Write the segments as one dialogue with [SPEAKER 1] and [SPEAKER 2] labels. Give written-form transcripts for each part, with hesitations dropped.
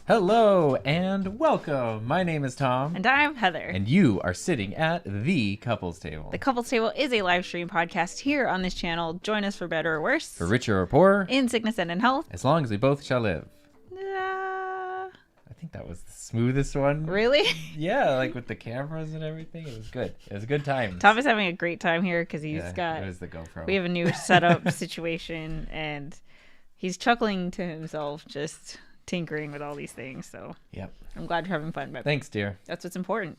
[SPEAKER 1] Hello and welcome. My name is Tom.
[SPEAKER 2] And I'm Heather.
[SPEAKER 1] And you are sitting at the Couples Table.
[SPEAKER 2] The Couples Table is a live stream podcast here on this channel. Join us for better or worse.
[SPEAKER 1] For richer or poorer.
[SPEAKER 2] In sickness and in health.
[SPEAKER 1] As long as we both shall live. I think that was the smoothest one.
[SPEAKER 2] Really?
[SPEAKER 1] Yeah, like with the cameras and everything. It was good. It was a good time.
[SPEAKER 2] Tom is having a great time here because he's got...
[SPEAKER 1] It was the GoPro.
[SPEAKER 2] We have a new setup situation and he's chuckling to himself just... tinkering with all these things, so
[SPEAKER 1] yep,
[SPEAKER 2] I'm glad you're having fun. But
[SPEAKER 1] thanks, dear.
[SPEAKER 2] That's what's important.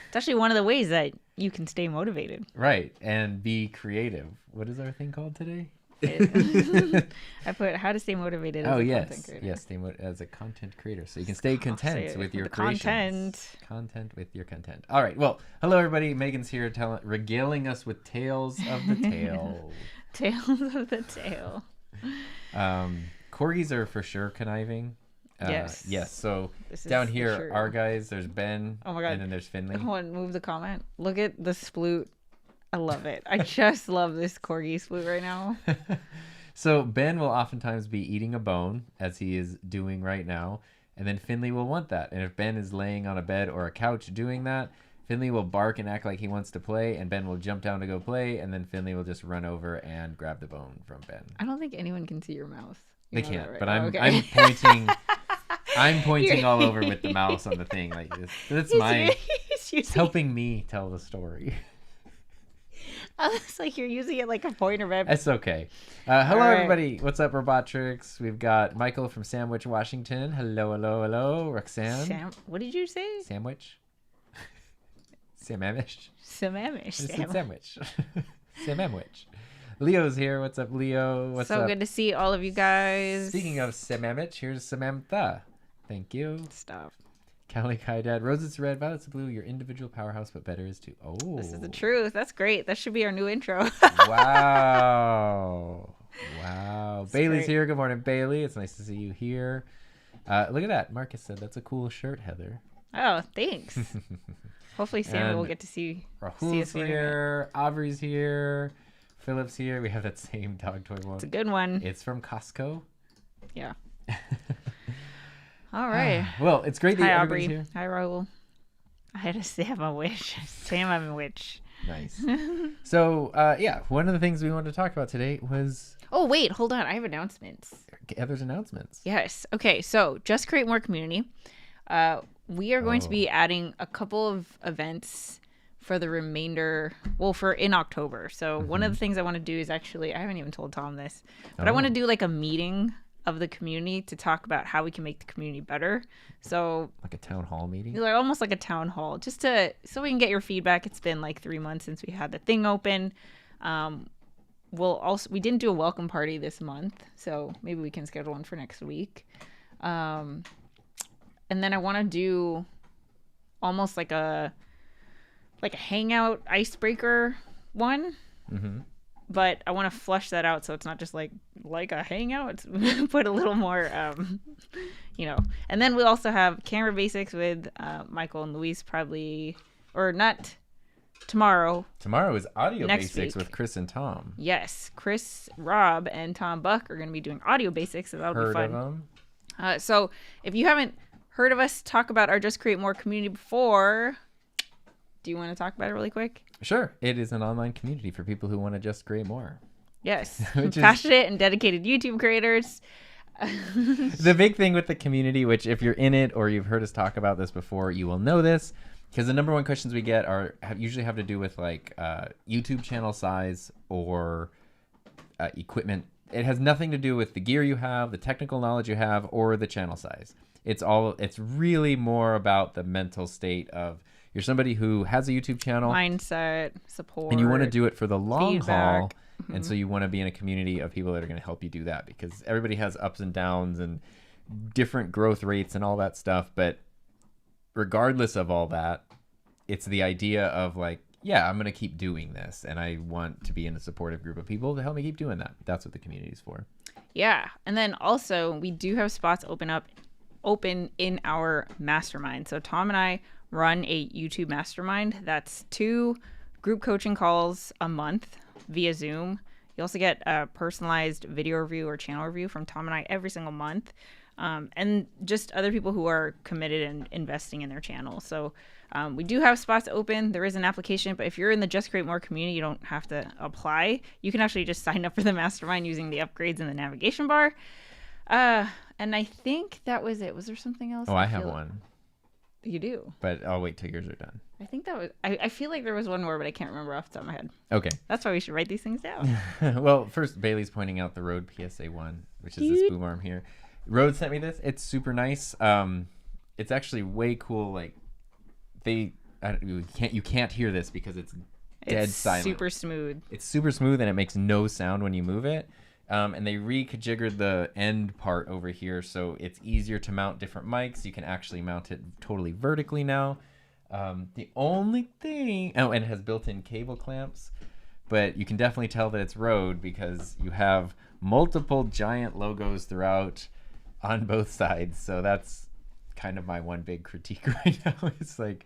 [SPEAKER 2] It's actually one of the ways that you can stay motivated.
[SPEAKER 1] Right, and be creative. What is our thing called today?
[SPEAKER 2] I put how to stay motivated.
[SPEAKER 1] As
[SPEAKER 2] a
[SPEAKER 1] yes,
[SPEAKER 2] content creator.
[SPEAKER 1] yes, as a content creator, so you can stay content with your creations. Content with your content. All right. Well, hello everybody. Megan's here, regaling us with tales of the tail.
[SPEAKER 2] Tales of the tail.
[SPEAKER 1] Corgis are for sure conniving.
[SPEAKER 2] Yes.
[SPEAKER 1] Yes. So down here, our guys, there's Ben.
[SPEAKER 2] Oh my God.
[SPEAKER 1] And then there's Finley.
[SPEAKER 2] Come on, move the comment. Look at the sploot. I love it. I just love this Corgi sploot right now.
[SPEAKER 1] So Ben will oftentimes be eating a bone, as he is doing right now. And then Finley will want that. And if Ben is laying on a bed or a couch doing that, Finley will bark and act like he wants to play. And Ben will jump down to go play. And then Finley will just run over and grab the bone from Ben.
[SPEAKER 2] I don't think anyone can see your mouth.
[SPEAKER 1] They can't, right? But I'm pointing. I'm pointing all over with the mouse on the thing like this. It's helping me tell the story.
[SPEAKER 2] It's like you're using it like a pointer, man.
[SPEAKER 1] It's okay. Hello, everybody. What's up, Robotrix? We've got Michael from Sandwich, Washington. Hello, hello, hello. Roxanne.
[SPEAKER 2] What did you say?
[SPEAKER 1] Sandwich. Samamish.
[SPEAKER 2] Samamish.
[SPEAKER 1] Sandwich. Samamish. Leo's here. What's up, Leo? What's up?
[SPEAKER 2] So good to see all of you guys.
[SPEAKER 1] Speaking of Samamich, here's Samantha. Thank you.
[SPEAKER 2] Stop.
[SPEAKER 1] Cali Kai Dad. Roses red, violets blue. Your individual powerhouse, but better is too. Oh.
[SPEAKER 2] This is the truth. That's great. That should be our new intro.
[SPEAKER 1] Wow. Wow.
[SPEAKER 2] That's
[SPEAKER 1] Bailey's
[SPEAKER 2] great.
[SPEAKER 1] here. Good morning, Bailey. It's nice to see you here. Look at that. Marcus said that's a cool shirt, Heather.
[SPEAKER 2] Oh, thanks. Hopefully Sammy will
[SPEAKER 1] And
[SPEAKER 2] get to see us
[SPEAKER 1] Rahul's
[SPEAKER 2] wearing it.
[SPEAKER 1] here. Aubrey's here. Philip's here. We have that same dog toy one.
[SPEAKER 2] It's a good one.
[SPEAKER 1] It's from Costco.
[SPEAKER 2] Yeah. All right.
[SPEAKER 1] Well, it's great that
[SPEAKER 2] Hi,
[SPEAKER 1] everybody's
[SPEAKER 2] Aubrey.
[SPEAKER 1] here.
[SPEAKER 2] Hi, Raul. I had to say I'm a witch. Sam, I'm a witch.
[SPEAKER 1] Nice. So, yeah, one of the things we wanted to talk about today was
[SPEAKER 2] Oh, wait. Hold on. I have announcements.
[SPEAKER 1] Heather's announcements.
[SPEAKER 2] Yes. Okay. So, Just Create More Community. We are going to be adding a couple of events for the remainder, for in October. So one of the things I want to do is actually, I haven't even told Tom this, but I want to do like a meeting of the community to talk about how we can make the community better. So
[SPEAKER 1] Like a town hall meeting?
[SPEAKER 2] like almost like a town hall, just so we can get your feedback. It's been like 3 months since we had the thing open. We didn't do a welcome party this month, so maybe we can schedule one for next week. And then I want to do almost like a hangout icebreaker one.
[SPEAKER 1] Mm-hmm.
[SPEAKER 2] But I want to flush that out so it's not just like a hangout. It's put a little more, And then we'll also have camera basics with Michael and Luis probably, or not tomorrow.
[SPEAKER 1] Tomorrow is audio
[SPEAKER 2] Next
[SPEAKER 1] basics
[SPEAKER 2] week.
[SPEAKER 1] with Chris and Tom.
[SPEAKER 2] Yes, Chris, Rob, and Tom Buck are going to be doing audio basics, so that'll be
[SPEAKER 1] Heard
[SPEAKER 2] fun.
[SPEAKER 1] of them?
[SPEAKER 2] So if you haven't heard of us talk about our Just Create More community before, do you want to talk about it really quick?
[SPEAKER 1] Sure. It is an online community for people who want to just create more.
[SPEAKER 2] Yes.
[SPEAKER 1] Which is-
[SPEAKER 2] Passionate and dedicated YouTube creators.
[SPEAKER 1] The big thing with the community, which if you're in it or you've heard us talk about this before, you will know this, because the number one questions we get usually have to do with like YouTube channel size or equipment. It has nothing to do with the gear you have, the technical knowledge you have, or the channel size. It's really more about the mental state of you're somebody who has a YouTube channel
[SPEAKER 2] Mindset, support.
[SPEAKER 1] and you want to do it for the long haul.
[SPEAKER 2] feedback.
[SPEAKER 1] And so you want to be in a community of people that are going to help you do that, because everybody has ups and downs and different growth rates and all that stuff. But regardless of all that, it's the idea of like, yeah, I'm going to keep doing this, and I want to be in a supportive group of people to help me keep doing that. That's what the community is for.
[SPEAKER 2] Yeah. And then also we do have spots open in our mastermind. So Tom and I run a YouTube mastermind. That's 2 group coaching calls a month via Zoom. You also get a personalized video review or channel review from Tom and I every single month. And just other people who are committed and investing in their channel. So we do have spots open. There is an application, but if you're in the Just Create More community, you don't have to apply. You can actually just sign up for the mastermind using the upgrades in the navigation bar. And I think that was it. Was there something else?
[SPEAKER 1] Oh, I have one,
[SPEAKER 2] You do?
[SPEAKER 1] but I'll wait till yours are done.
[SPEAKER 2] I think that was... I feel like there was one more, but I can't remember off the top of my head.
[SPEAKER 1] Okay.
[SPEAKER 2] That's why we should write these things down.
[SPEAKER 1] Well, first, Bailey's pointing out the Rode PSA 1, which is this boom arm here. Rode sent me this. It's super nice. It's actually way cool. Like, you can't hear this because it's dead
[SPEAKER 2] It's
[SPEAKER 1] silent.
[SPEAKER 2] super smooth.
[SPEAKER 1] It's super smooth, and it makes no sound when you move it. And they reconfigured the end part over here, so it's easier to mount different mics. You can actually mount it totally vertically now. The only thing... Oh, and it has built-in cable clamps. But you can definitely tell that it's Rode because you have multiple giant logos throughout on both sides. So that's kind of my one big critique right now. It's like,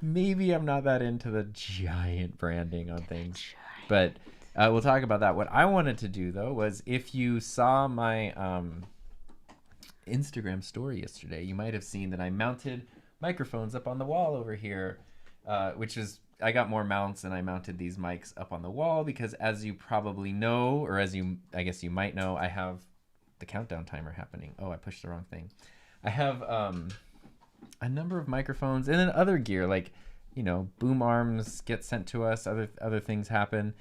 [SPEAKER 1] maybe I'm not that into the giant branding on things. But we'll talk about that. What I wanted to do, though, was if you saw my Instagram story yesterday, you might have seen that I mounted microphones up on the wall over here, which is... I got more mounts and I mounted these mics up on the wall because, as you probably know, or I guess you might know, I have the countdown timer happening. Oh, I pushed the wrong thing. I have a number of microphones and then other gear, like, boom arms get sent to us, other things happen.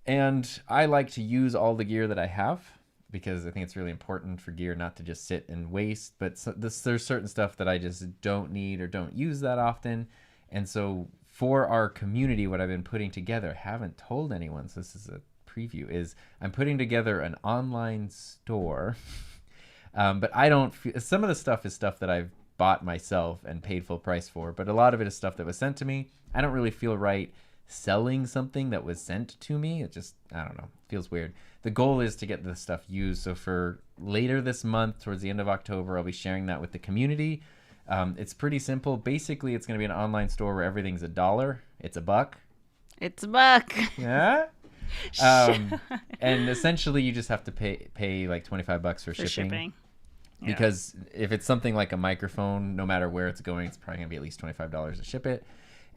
[SPEAKER 1] And I like to use all the gear that I have because I think it's really important for gear not to just sit and waste. But there's certain stuff that I just don't need or don't use that often. And so for our community, what I've been putting together, I haven't told anyone, so this is a preview, is I'm putting together an online store. But I don't... Some of the stuff is stuff that I've bought myself and paid full price for, but a lot of it is stuff that was sent to me. I don't really feel right selling something that was sent to me. It just, I don't know, feels weird. The goal is to get this stuff used. So for later this month, towards the end of October, I'll be sharing that with the community. It's pretty simple. Basically, it's going to be an online store where everything's $1. It's $1.
[SPEAKER 2] It's $1.
[SPEAKER 1] Yeah. And essentially, you just have to pay like $25 for shipping. Yeah. Because if it's something like a microphone, no matter where it's going, it's probably going to be at least $25 to ship it.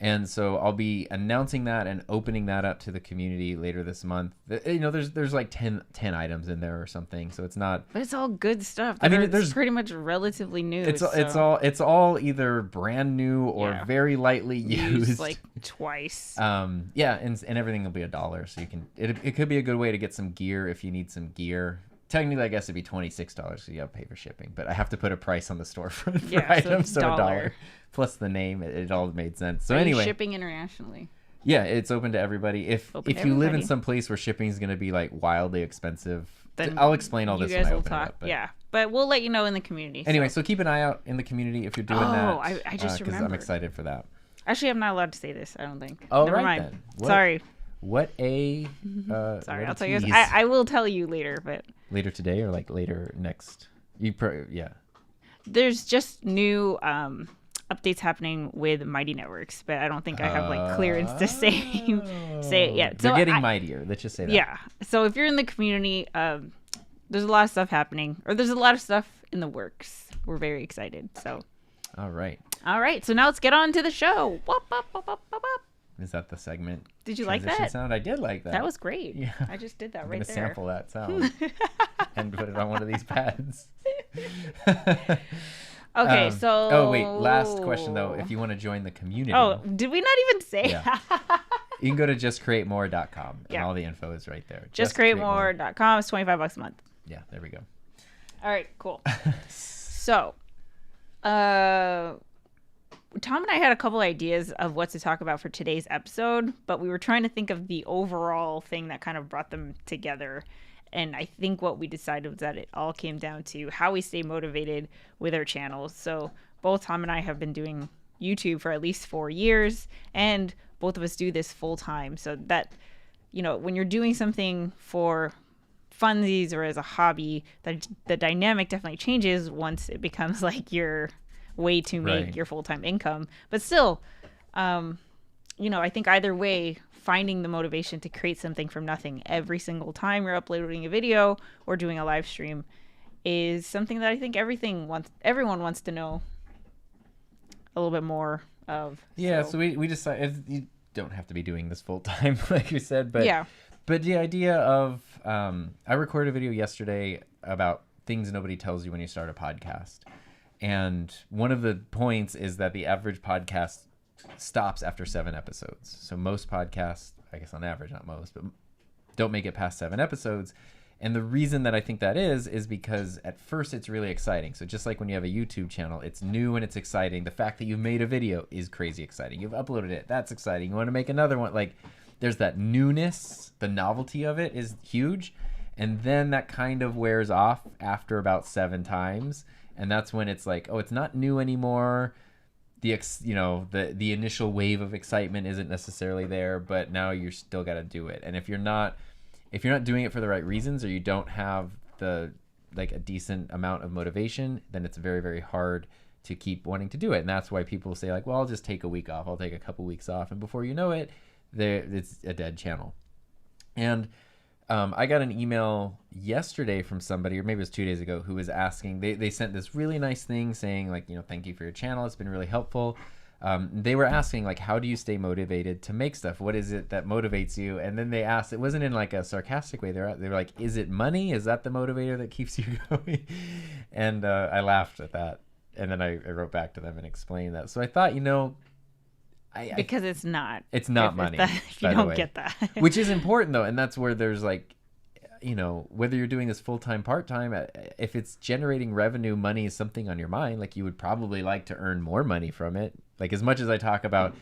[SPEAKER 1] And so I'll be announcing that and opening that up to the community later this month. You know, there's like 10 items in there or something, so it's not.
[SPEAKER 2] But it's all good stuff.
[SPEAKER 1] I mean,
[SPEAKER 2] there's pretty much relatively new.
[SPEAKER 1] It's all either brand new or very lightly used,
[SPEAKER 2] like twice.
[SPEAKER 1] Yeah, and everything will be $1, so you can. It could be a good way to get some gear if you need some gear. Technically, I guess it'd be $26 because you got to pay for shipping, but I have to put a price on the storefront for items, so $1 plus the name. It all made sense. So anyway,
[SPEAKER 2] shipping internationally.
[SPEAKER 1] Yeah, it's open to everybody. If you live in some place where shipping is going to be like wildly expensive, then I'll explain all this when I open it up.
[SPEAKER 2] But... but we'll let you know in the community.
[SPEAKER 1] Anyway, so keep an eye out in the community if you're doing that.
[SPEAKER 2] Oh, I just remembered.
[SPEAKER 1] Because I'm excited for that.
[SPEAKER 2] Actually, I'm not allowed to say this. I don't think.
[SPEAKER 1] Oh,
[SPEAKER 2] never mind.
[SPEAKER 1] Then.
[SPEAKER 2] Sorry.
[SPEAKER 1] What a
[SPEAKER 2] sorry, I'll tell you. I will tell you later, but
[SPEAKER 1] later today or like later next. There's
[SPEAKER 2] just new updates happening with Mighty Networks, but I don't think I have like clearance to say it yet.
[SPEAKER 1] They're getting mightier. Let's just say that.
[SPEAKER 2] Yeah. So if you're in the community, there's a lot of stuff happening, or there's a lot of stuff in the works. We're very excited. So.
[SPEAKER 1] All right.
[SPEAKER 2] So now let's get on to the show. Whoop, whoop, whoop, whoop, whoop.
[SPEAKER 1] Is that the segment?
[SPEAKER 2] Did you like that
[SPEAKER 1] sound? I did like that.
[SPEAKER 2] That was great.
[SPEAKER 1] Yeah.
[SPEAKER 2] I just did that
[SPEAKER 1] I'm
[SPEAKER 2] right there.
[SPEAKER 1] Sample that sound and put it on one of these pads.
[SPEAKER 2] Okay, so...
[SPEAKER 1] Oh, wait. Last question, though. If you want to join the community...
[SPEAKER 2] Oh, did we not even say?
[SPEAKER 1] Yeah. You can go to justcreatemore.com and all the info is right there.
[SPEAKER 2] Justcreatemore.com is $25 a month.
[SPEAKER 1] Yeah, there we go.
[SPEAKER 2] All right, cool. So, Tom and I had a couple ideas of what to talk about for today's episode, but we were trying to think of the overall thing that kind of brought them together. And I think what we decided was that it all came down to how we stay motivated with our channels. So both Tom and I have been doing YouTube for at least 4 years, and both of us do this full time. So that, you know, when you're doing something for funsies or as a hobby, the dynamic definitely changes once it becomes like your way to make your full-time income. But still, you know, I think either way, finding the motivation to create something from nothing every single time you're uploading a video or doing a live stream is something that I think everyone wants to know a little bit more of.
[SPEAKER 1] Yeah, so we decided you don't have to be doing this full-time, like you said, but but the idea of I recorded a video yesterday about things nobody tells you when you start a podcast. And one of the points is that the average podcast stops after 7 episodes. So most podcasts, I guess on average, not most, but don't make it past 7 episodes. And the reason that I think that is because at first it's really exciting. So just like when you have a YouTube channel, it's new and it's exciting. The fact that you've made a video is crazy exciting. You've uploaded it. That's exciting. You want to make another one. Like there's that newness. The novelty of it is huge. And then that kind of wears off after about 7 times. And that's when it's like, oh, it's not new anymore. The initial wave of excitement isn't necessarily there, but now you're still got to do it. And if you're not doing it for the right reasons, or you don't have a decent amount of motivation, then it's very, very hard to keep wanting to do it. And that's why people say like, well, I'll just take a week off. I'll take a couple weeks off. And before you know it, it's a dead channel. And I got an email yesterday from somebody, or maybe it was 2 days ago, who was asking, they sent this really nice thing saying like, you know, thank you for your channel. It's been really helpful. They were asking like, how do you stay motivated to make stuff? What is it that motivates you? And then they asked, it wasn't in like a sarcastic way. They were like, is it money? Is that the motivator that keeps you going? And I laughed at that. And then I wrote back to them and explained that. So I thought, you know,
[SPEAKER 2] because it's not
[SPEAKER 1] money
[SPEAKER 2] if you don't get that.
[SPEAKER 1] Which is important though, and that's where there's like, you know, whether you're doing this full-time, part-time, if it's generating revenue, money is something on your mind, like you would probably like to earn more money from it. Like as much as I talk about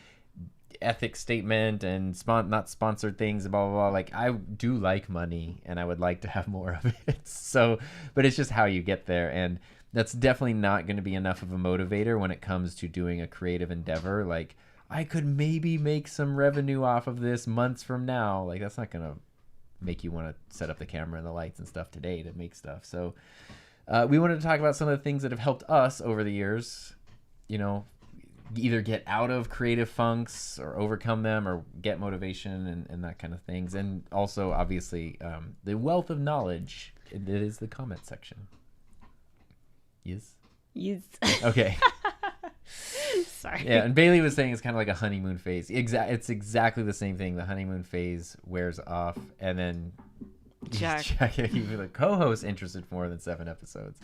[SPEAKER 1] ethics statement and not sponsored things, blah blah blah, like I do like money and I would like to have more of it. So but it's just how you get there. And that's definitely not going to be enough of a motivator when it comes to doing a creative endeavor. Like, I could maybe make some revenue off of this months from now. Like, that's not going to make you want to set up the camera and the lights and stuff today to make stuff. So we wanted to talk about some of the things that have helped us over the years, you know, either get out of creative funks or overcome them or get motivation and that kind of things. And also, obviously, the wealth of knowledge. It is the comment section. Yes?
[SPEAKER 2] Yes.
[SPEAKER 1] Okay.
[SPEAKER 2] Sorry.
[SPEAKER 1] Yeah, and Bailey was saying it's kind of like a honeymoon phase. It's exactly the same thing. The honeymoon phase wears off, and then
[SPEAKER 2] Jack.
[SPEAKER 1] even the co-host interested for more than 7 episodes.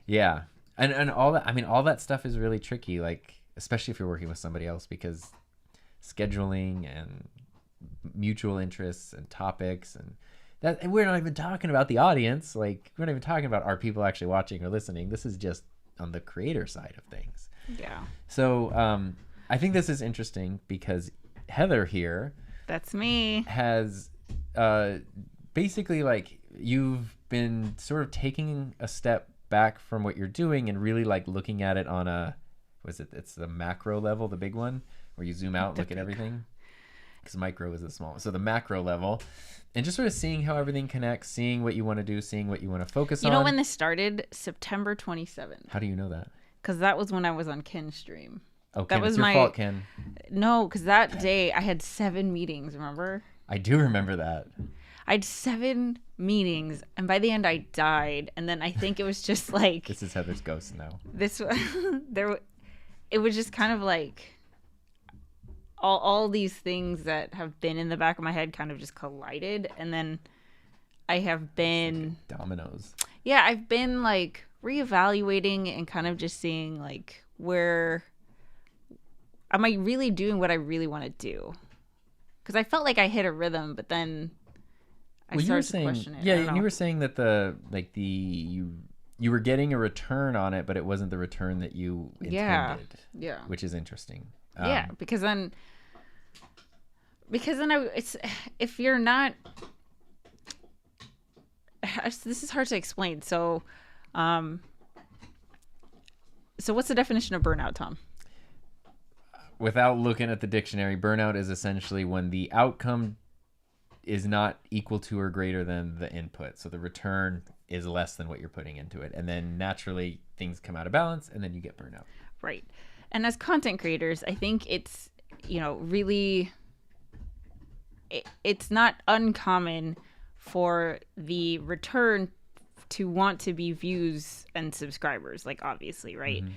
[SPEAKER 1] Yeah, and all that. I mean, all that stuff is really tricky. Like, especially if you're working with somebody else, because scheduling and mutual interests and topics and we're not even talking about the audience. Like, we're not even talking about are people actually watching or listening. This is just on the creator side of things.
[SPEAKER 2] Yeah.
[SPEAKER 1] So I think this is interesting because Heather here,
[SPEAKER 2] that's me,
[SPEAKER 1] has basically, like, you've been sort of taking a step back from what you're doing and really like looking at it on it's the macro level, the big one where you zoom out and look at everything, because micro is the small one. So the macro level, and just sort of seeing how everything connects, seeing what you want to do, seeing what you want to focus on.
[SPEAKER 2] You know when this started? September 27th.
[SPEAKER 1] How do you know that?
[SPEAKER 2] Because that was when I was on Ken's stream.
[SPEAKER 1] Oh,
[SPEAKER 2] that
[SPEAKER 1] Ken,
[SPEAKER 2] was
[SPEAKER 1] it's your fault, Ken.
[SPEAKER 2] No, because that day I had 7 meetings, remember?
[SPEAKER 1] I do remember that.
[SPEAKER 2] I had 7 meetings, and by the end I died. And then I think it was just like...
[SPEAKER 1] This is Heather's ghost now.
[SPEAKER 2] It was just kind of like... All these things that have been in the back of my head kind of just collided, and then I have been...
[SPEAKER 1] Like dominoes.
[SPEAKER 2] Yeah, I've been like reevaluating and kind of just seeing like where am I really doing what I really want to do? Because I felt like I hit a rhythm, but then I started to question it.
[SPEAKER 1] Yeah, and you were saying that you were getting a return on it, but it wasn't the return that you intended.
[SPEAKER 2] Yeah.
[SPEAKER 1] Which is interesting.
[SPEAKER 2] Yeah, because then it's if you're not. This is hard to explain. So what's the definition of burnout, Tom?
[SPEAKER 1] Without looking at the dictionary, burnout is essentially when the outcome is not equal to or greater than the input. So the return is less than what you're putting into it. And then naturally things come out of balance and then you get burnout.
[SPEAKER 2] Right. And as content creators, I think it's, really, it's not uncommon for the return to want to be views and subscribers, like, obviously, right? Mm-hmm.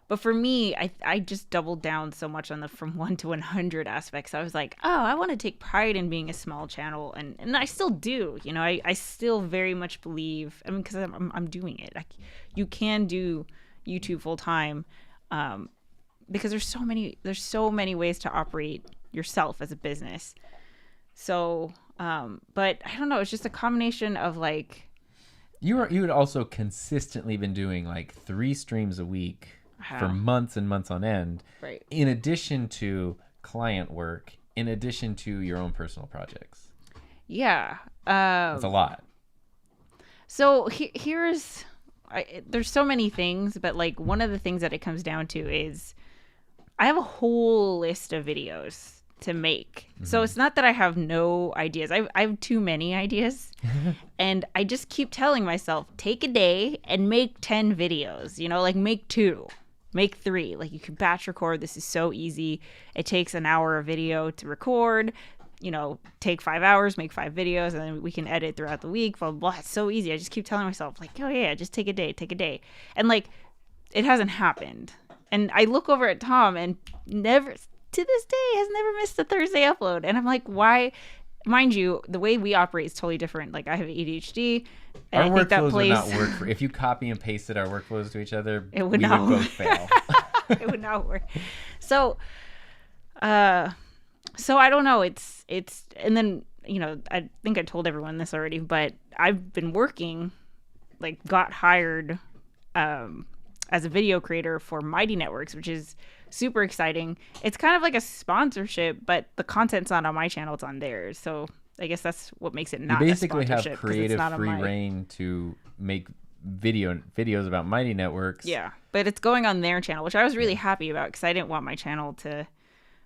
[SPEAKER 2] But for me, I just doubled down so much on the from 1 to 100 aspects. I was like, oh, I want to take pride in being a small channel. And I still do, I still very much believe, because I'm doing it. You can do YouTube full time, because there's so many ways to operate yourself as a business. So, but I don't know. It's just a combination of like.
[SPEAKER 1] You had also consistently been doing like 3 streams a week for months and months on end.
[SPEAKER 2] Right.
[SPEAKER 1] In addition to client work, in addition to your own personal projects.
[SPEAKER 2] Yeah.
[SPEAKER 1] It's a lot.
[SPEAKER 2] So there's so many things, but like one of the things that it comes down to is I have a whole list of videos to make. Mm-hmm. So it's not that I have no ideas. I have too many ideas. And I just keep telling myself, take a day and make 10 videos, like make 2, make 3. Like, you can batch record. This is so easy. It takes an hour of video to record, take 5 hours, make 5 videos, and then we can edit throughout the week. Blah, blah, blah. It's so easy. I just keep telling myself like, oh yeah, just take a day. And like, it hasn't happened. And I look over at Tom and never, to this day, has never missed a Thursday upload. And I'm like, why? Mind you, the way we operate is totally different. Like, I have ADHD, and
[SPEAKER 1] our
[SPEAKER 2] I think that
[SPEAKER 1] workflows
[SPEAKER 2] plays...
[SPEAKER 1] would not work. If you copy and pasted our workflows to each other,
[SPEAKER 2] we
[SPEAKER 1] would both fail.
[SPEAKER 2] It would not work. So I don't know. It's and then I think I told everyone this already, but I've been working, like, got hired as a video creator for Mighty Networks, which is super exciting. It's kind of like a sponsorship, but the content's not on my channel, it's on theirs. So I guess that's what makes it not
[SPEAKER 1] you basically
[SPEAKER 2] a sponsorship.
[SPEAKER 1] Have creative free reign to make videos about Mighty Networks.
[SPEAKER 2] Yeah, but it's going on their channel, which I was really happy about because I didn't want my channel to,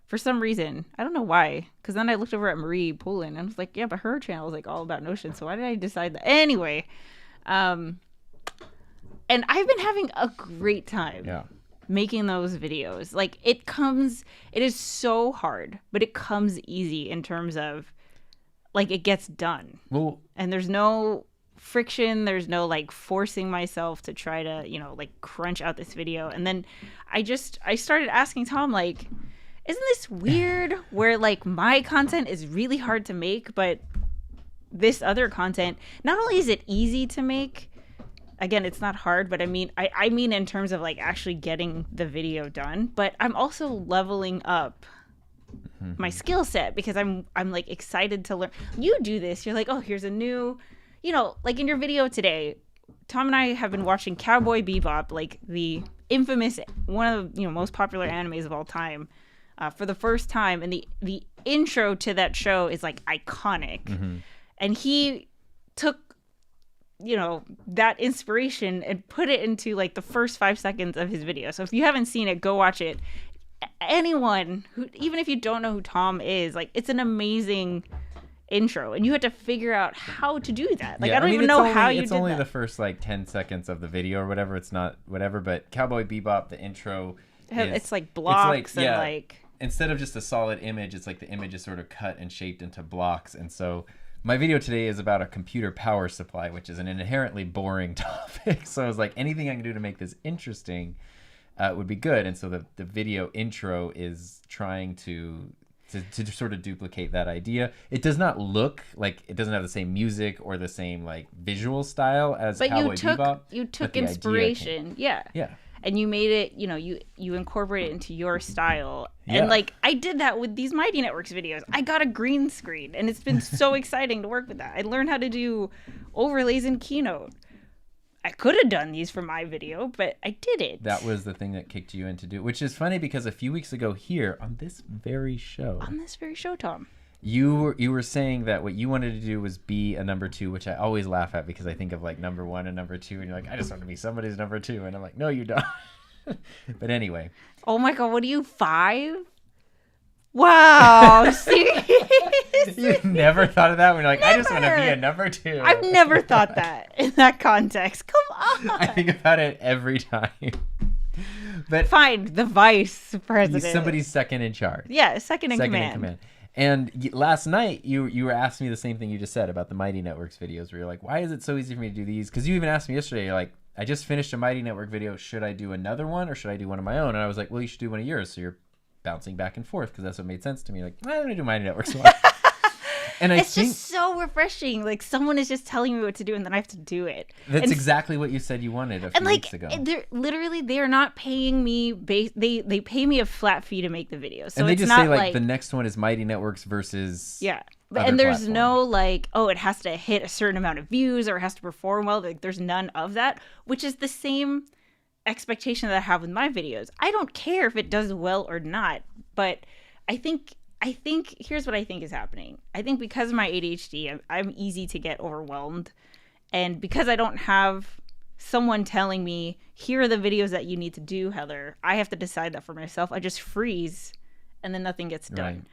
[SPEAKER 2] for some reason, I don't know why. Because then I looked over at Marie Poulin and I was like, yeah, but her channel is like all about Notion. So why did I decide that? Anyway, and I've been having a great time.
[SPEAKER 1] Yeah.
[SPEAKER 2] Making those videos. Like it is so hard, but it comes easy in terms of like it gets done.
[SPEAKER 1] Well,
[SPEAKER 2] and there's no friction, there's no like forcing myself to try to, like crunch out this video. And then I started asking Tom, like, isn't this weird where like my content is really hard to make, but this other content, not only is it easy to make, again, it's not hard, but I mean in terms of like actually getting the video done, but I'm also leveling up my skill set because I'm like excited to learn. You do this, you're like, oh, here's a new, like in your video today, Tom and I have been watching Cowboy Bebop, like the infamous, one of the most popular animes of all time, for the first time, and the intro to that show is like iconic, and he took that inspiration and put it into like the first 5 seconds of his video. So if you haven't seen it, go watch it. Anyone who, even if you don't know who Tom is, like it's an amazing intro, and you have to figure out how to do that. Like I don't even know how you did that.
[SPEAKER 1] It's only the first like 10 seconds of the video or whatever. It's not whatever, but Cowboy Bebop, the intro,
[SPEAKER 2] it's like blocks and like
[SPEAKER 1] instead of just a solid image, it's like the image is sort of cut and shaped into blocks. And so my video today is about a computer power supply, which is an inherently boring topic. So I was like, anything I can do to make this interesting would be good. And so the video intro is trying to sort of duplicate that idea. It does not look like, it doesn't have the same music or the same like visual style as Cowboy Bebop.
[SPEAKER 2] You took inspiration. Yeah. And you made it, you incorporate it into your style. Yeah. And like I did that with these Mighty Networks videos. I got a green screen and it's been so exciting to work with that. I learned how to do overlays in Keynote. I could have done these for my video, but I didn't.
[SPEAKER 1] That was the thing that kicked you into do, which is funny because a few weeks ago here on this very show,
[SPEAKER 2] Tom,
[SPEAKER 1] you were saying that what you wanted to do was be a number 2, which I always laugh at because I think of like number 1 and number 2, and you're like, I just want to be somebody's number 2, and I'm like, no, you don't. But anyway.
[SPEAKER 2] Oh my God, what are you, 5? Wow, seriously?
[SPEAKER 1] You never thought of that when you're like, I just want to be a number 2.
[SPEAKER 2] I've never thought that in that context. Come on.
[SPEAKER 1] I think about it every time. But
[SPEAKER 2] fine, the vice president.
[SPEAKER 1] Somebody's second in charge.
[SPEAKER 2] Yeah, second in command.
[SPEAKER 1] And last night, you were asking me the same thing you just said about the Mighty Networks videos, where you're like, why is it so easy for me to do these? Because you even asked me yesterday, you're like, I just finished a Mighty Network video. Should I do another one or should I do one of my own? And I was like, well, you should do one of yours. So you're bouncing back and forth because that's what made sense to me. Like, I'm going to do Mighty Networks one. And
[SPEAKER 2] it's just so refreshing. Like someone is just telling me what to do, and then I have to do it.
[SPEAKER 1] That's exactly what you said you wanted a few weeks ago.
[SPEAKER 2] They're not paying me. They pay me a flat fee to make the video. So
[SPEAKER 1] and they
[SPEAKER 2] it's
[SPEAKER 1] just
[SPEAKER 2] not
[SPEAKER 1] say like the next one is Mighty Networks versus
[SPEAKER 2] and there's no like, oh, it has to hit a certain amount of views or it has to perform well. Like there's none of that, which is the same expectation that I have with my videos. I don't care if it does well or not, but I think here's what I think is happening. I think because of my ADHD, I'm easy to get overwhelmed. And because I don't have someone telling me, here are the videos that you need to do, Heather, I have to decide that for myself. I just freeze and then nothing gets done. Right.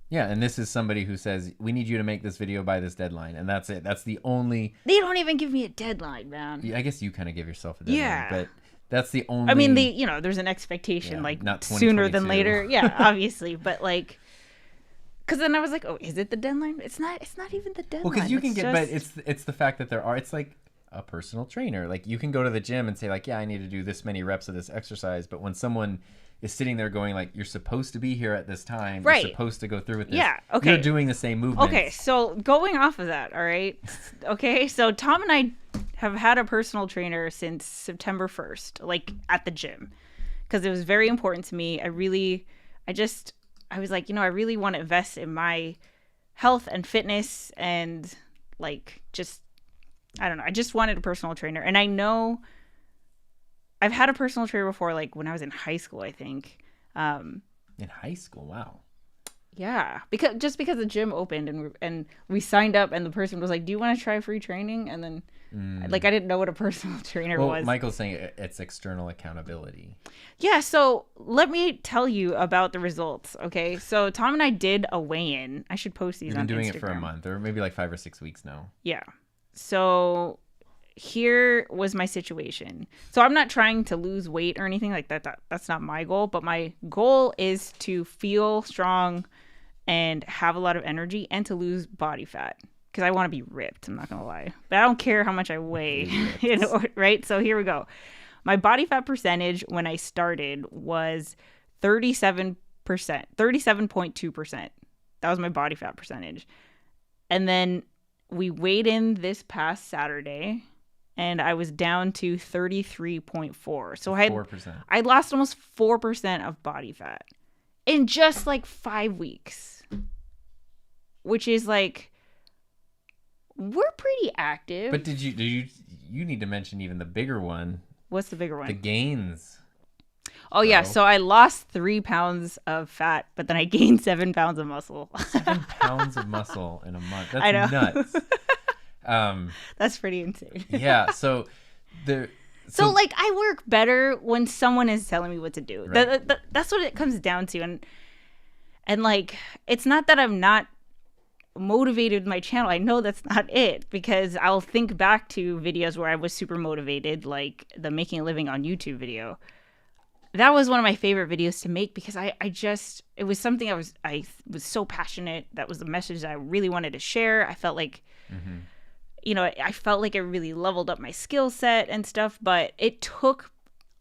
[SPEAKER 1] Yeah, and this is somebody who says, we need you to make this video by this deadline. And that's it. That's the only...
[SPEAKER 2] They don't even give me a deadline, man.
[SPEAKER 1] I guess you kind of give yourself a deadline. But that's the only...
[SPEAKER 2] I mean, there's an expectation, like,
[SPEAKER 1] not
[SPEAKER 2] sooner than later. Yeah, obviously. But, like... Because then I was like, oh, is it the deadline? It's not even the deadline.
[SPEAKER 1] Well, because you can get... But it's the fact that there are... It's like a personal trainer. Like, you can go to the gym and say, like, yeah, I need to do this many reps of this exercise. But when someone is sitting there going, like, you're supposed to be here at this time. Right. You're supposed to go through with this.
[SPEAKER 2] Yeah, okay.
[SPEAKER 1] You're doing the same movements.
[SPEAKER 2] Okay, so going off of that, all right? Okay, so Tom and I have had a personal trainer since September 1st, like, at the gym. Because it was very important to me. I was like, I really want to invest in my health and fitness and, like, I don't know. I just wanted a personal trainer. And I know I've had a personal trainer before, like, when I was in high school, I think.
[SPEAKER 1] In high school? Wow.
[SPEAKER 2] Yeah, because the gym opened and we signed up and the person was like, "Do you want to try free training?" And then like I didn't know what a personal trainer
[SPEAKER 1] Well,
[SPEAKER 2] was.
[SPEAKER 1] Michael's saying it's external accountability.
[SPEAKER 2] Yeah, so let me tell you about the results. Okay, so Tom and I did a weigh-in. I should post these
[SPEAKER 1] You've
[SPEAKER 2] on
[SPEAKER 1] been doing
[SPEAKER 2] Instagram.
[SPEAKER 1] it for a month or maybe like 5 or 6 weeks now.
[SPEAKER 2] Yeah. So here was my situation. So I'm not trying to lose weight or anything like that. That's not my goal, but my goal is to feel strong and have a lot of energy and to lose body fat because I want to be ripped. I'm not going to lie. But I don't care how much I weigh, right? So here we go. My body fat percentage when I started was 37%, 37.2%. That was my body fat percentage. And then we weighed in this past Saturday and I was down to 33.4. So
[SPEAKER 1] 4%.
[SPEAKER 2] I lost almost 4% of body fat in just like 5 weeks, which is like, we're pretty active.
[SPEAKER 1] But did you need to mention even the bigger one?
[SPEAKER 2] What's the bigger one?
[SPEAKER 1] The gains.
[SPEAKER 2] Oh, yeah. So I lost 3 pounds of fat, but then I gained 7 pounds of muscle.
[SPEAKER 1] 7 pounds of muscle in a month. That's
[SPEAKER 2] I know.
[SPEAKER 1] Nuts.
[SPEAKER 2] That's pretty insane.
[SPEAKER 1] Yeah. So
[SPEAKER 2] like I work better when someone is telling me what to do.
[SPEAKER 1] Right.
[SPEAKER 2] That's what it comes down to. And like, it's not that I'm not motivated with my channel. I know that's not it because I'll think back to videos where I was super motivated, like the making a living on YouTube video. That was one of my favorite videos to make because it was something I was so passionate. That was the message that I really wanted to share. I felt like, I felt like it really leveled up my skill set and stuff, but it took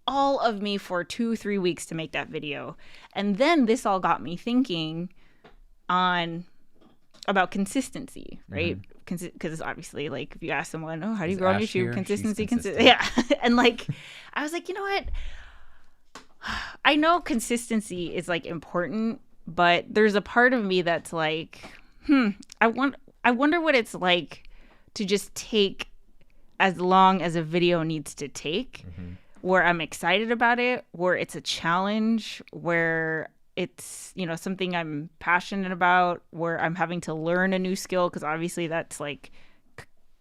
[SPEAKER 2] all of me for 2-3 weeks to make that video. And then this all got me thinking about consistency, right? Because obviously, like, if you ask someone, oh, how do you grow on YouTube? Consistency. Yeah. And like, I was like, you know what? I know consistency is like important, but there's a part of me that's like, I wonder what it's like to just take as long as a video needs to take, where I'm excited about it, where it's a challenge, where it's, something I'm passionate about, where I'm having to learn a new skill, because obviously that's like,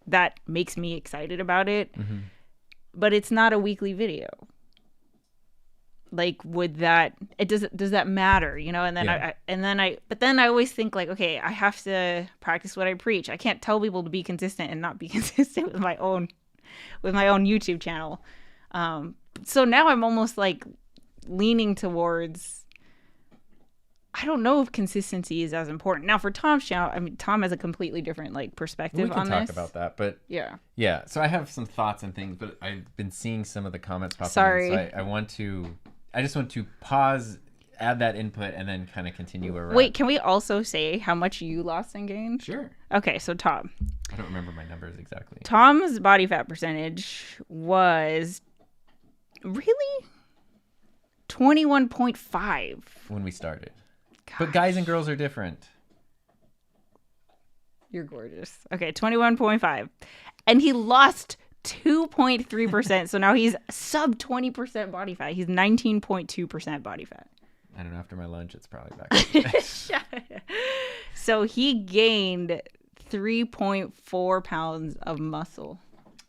[SPEAKER 2] that makes me excited about it. But it's not a weekly video. Like, does that matter? And then but then I always think like, okay, I have to practice what I preach. I can't tell people to be consistent and not be consistent with my own YouTube channel. So now I'm almost like leaning towards, I don't know if consistency is as important. Now for Tom's channel, I mean, Tom has a completely different like perspective on this.
[SPEAKER 1] We can talk about that, but yeah. So I have some thoughts and things, but I've been seeing some of the comments pop in. So I just want to pause, add that input, and then kind of continue where we're
[SPEAKER 2] Wait,
[SPEAKER 1] at.
[SPEAKER 2] can we also say how much you lost and gained?
[SPEAKER 1] Sure.
[SPEAKER 2] Okay, so Tom.
[SPEAKER 1] I don't remember my numbers exactly.
[SPEAKER 2] Tom's body fat percentage was really 21.5
[SPEAKER 1] when we started. Gosh. But guys and girls are different.
[SPEAKER 2] You're gorgeous. Okay, 21.5. And he lost 2.3%. So now he's sub 20% body fat. He's 19.2% body fat.
[SPEAKER 1] I don't know. After my lunch, it's probably back.
[SPEAKER 2] So he gained 3.4 pounds of muscle.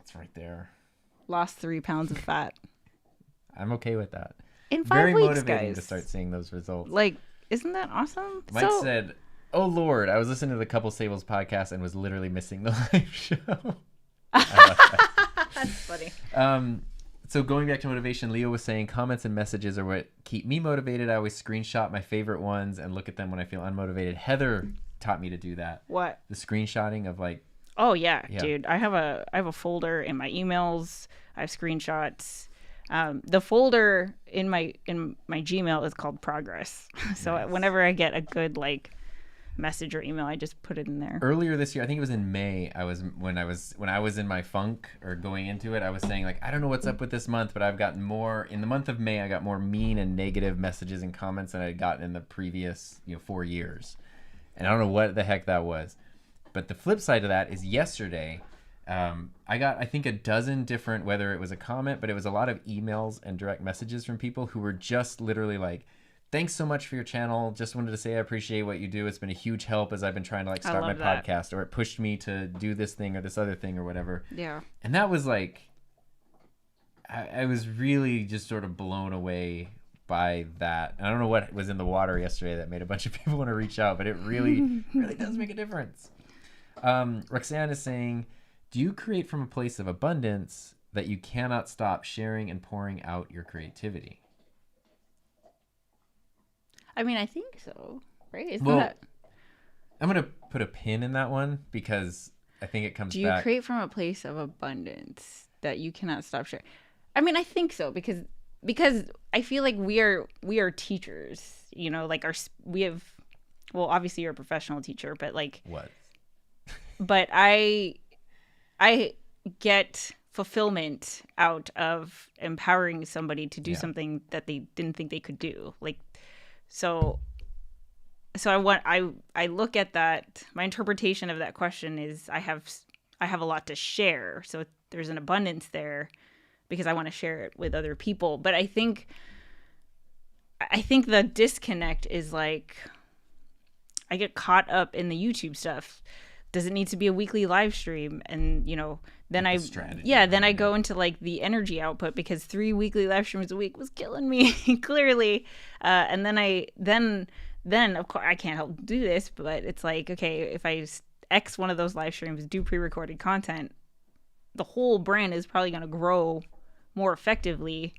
[SPEAKER 1] It's right there.
[SPEAKER 2] Lost 3 pounds of fat.
[SPEAKER 1] I'm okay with that.
[SPEAKER 2] In 5 weeks,
[SPEAKER 1] motivating
[SPEAKER 2] guys.
[SPEAKER 1] To start seeing those results.
[SPEAKER 2] Like, isn't that awesome?
[SPEAKER 1] Mike said, "Oh Lord, I was listening to the Couple Stables podcast and was literally missing the live show." I love that.
[SPEAKER 2] That's funny.
[SPEAKER 1] So going back to motivation, Leo was saying comments and messages are what keep me motivated. I always screenshot my favorite ones and look at them when I feel unmotivated. Heather taught me to do that.
[SPEAKER 2] What?
[SPEAKER 1] The screenshotting of like.
[SPEAKER 2] Oh yeah, dude. I have a folder in my emails. I have screenshots. The folder in my Gmail is called Progress. So nice. Whenever I get a good like message or email, I just put it in there.
[SPEAKER 1] Earlier this year, I think it was in May, when I was in my funk or going into it, I was saying like, I don't know what's up with this month, but I've gotten more in the month of May. I got more mean and negative messages and comments than I had gotten in the previous 4 years, and I don't know what the heck that was. But the flip side of that is yesterday, I got, I think, a dozen different, whether it was a comment, but it was a lot of emails and direct messages from people who were just literally like, thanks so much for your channel. Just wanted to say I appreciate what you do. It's been a huge help as I've been trying to like start my podcast, or it pushed me to do this thing or this other thing or whatever.
[SPEAKER 2] Yeah.
[SPEAKER 1] And that was like, I was really just sort of blown away by that. And I don't know what was in the water yesterday that made a bunch of people want to reach out, but it really, really does make a difference. Roxanne is saying, do you create from a place of abundance that you cannot stop sharing and pouring out your creativity?
[SPEAKER 2] I mean, I think so, right? Isn't
[SPEAKER 1] Well,
[SPEAKER 2] that...
[SPEAKER 1] I'm going to put a pin in that one because I think it comes back.
[SPEAKER 2] Do you create from a place of abundance that you cannot stop sharing? I mean, I think so because I feel like we are teachers, you know, like we have, well, obviously you're a professional teacher, but like
[SPEAKER 1] what?
[SPEAKER 2] But I get fulfillment out of empowering somebody to do something that they didn't think they could do. Like, so I look at that. My interpretation of that question is I have a lot to share. So there's an abundance there because I want to share it with other people. But I think the disconnect is like I get caught up in the YouTube stuff. Does it need to be a weekly live stream? And, you know, then I go into like the energy output because 3 weekly live streams a week was killing me clearly. And then of course I can't help do this, but it's like, okay, if I X one of those live streams, do pre-recorded content, the whole brand is probably going to grow more effectively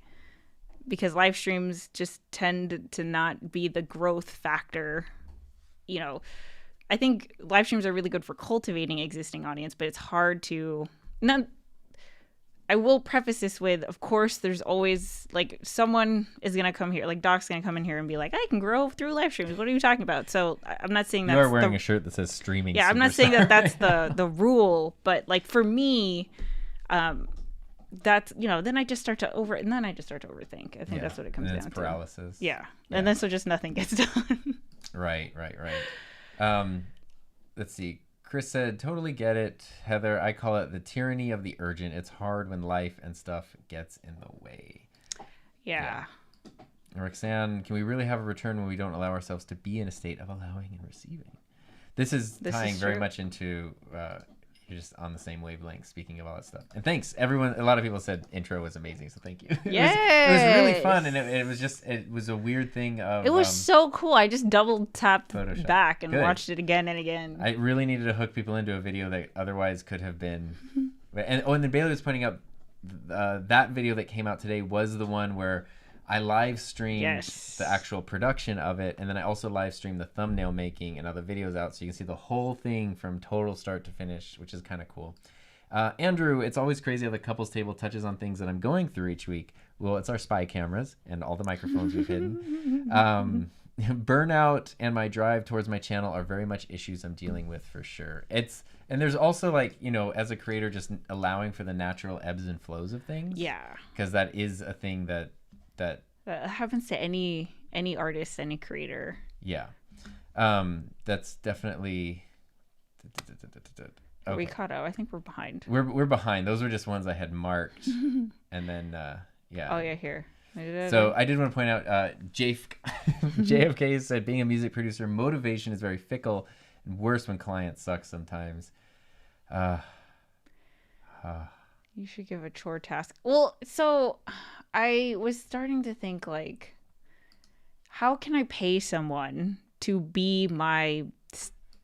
[SPEAKER 2] because live streams just tend to not be the growth factor. You know, I think live streams are really good for cultivating existing audience, but it's hard to I will preface this with, of course, there's always like someone is going to come here, like Doc's going to come in here and be like, I can grow through live streams. What are you talking about? So I'm not saying that's
[SPEAKER 1] you are wearing a shirt that says streaming.
[SPEAKER 2] Yeah, I'm not saying that that's the rule, but like for me, that's, you know, then I just start to overthink. I think that's what it comes down to.
[SPEAKER 1] Paralysis.
[SPEAKER 2] Yeah. And then so just nothing gets done.
[SPEAKER 1] Right. Let's see. Chris said, totally get it. Heather, I call it the tyranny of the urgent. It's hard when life and stuff gets in the way.
[SPEAKER 2] Yeah.
[SPEAKER 1] Roxanne, can we really have a return when we don't allow ourselves to be in a state of allowing and receiving? This is tying very much into you're just on the same wavelength, speaking of all that stuff. And thanks, everyone. A lot of people said intro was amazing, so thank you.
[SPEAKER 2] Yes.
[SPEAKER 1] It was really fun, and it was a weird thing of...
[SPEAKER 2] It was so cool. I just double tapped
[SPEAKER 1] Photoshop.
[SPEAKER 2] Back and watched it again and again.
[SPEAKER 1] I really needed to hook people into a video that otherwise could have been... And then Bailey was pointing out that video that came out today was the one where I live streamed the actual production of it, and then I also live streamed the thumbnail making and other videos out, so you can see the whole thing from total start to finish, which is kind of cool. Andrew, it's always crazy how the couples table touches on things that I'm going through each week. Well, it's our spy cameras and all the microphones we've hidden. Burnout and my drive towards my channel are very much issues I'm dealing with for sure. And there's also, like, you know, as a creator, just allowing for the natural ebbs and flows of things.
[SPEAKER 2] Yeah.
[SPEAKER 1] Because that is a thing that
[SPEAKER 2] happens to any artist, any creator.
[SPEAKER 1] Yeah. That's definitely...
[SPEAKER 2] Are we caught up? I think we're behind.
[SPEAKER 1] We're behind. Those were just ones I had marked. And then, yeah.
[SPEAKER 2] Oh, yeah, here.
[SPEAKER 1] So I did want to point out, JFK said, being a music producer, motivation is very fickle and worse when clients suck sometimes.
[SPEAKER 2] You should give a chore task. Well, so I was starting to think, like, how can I pay someone to be my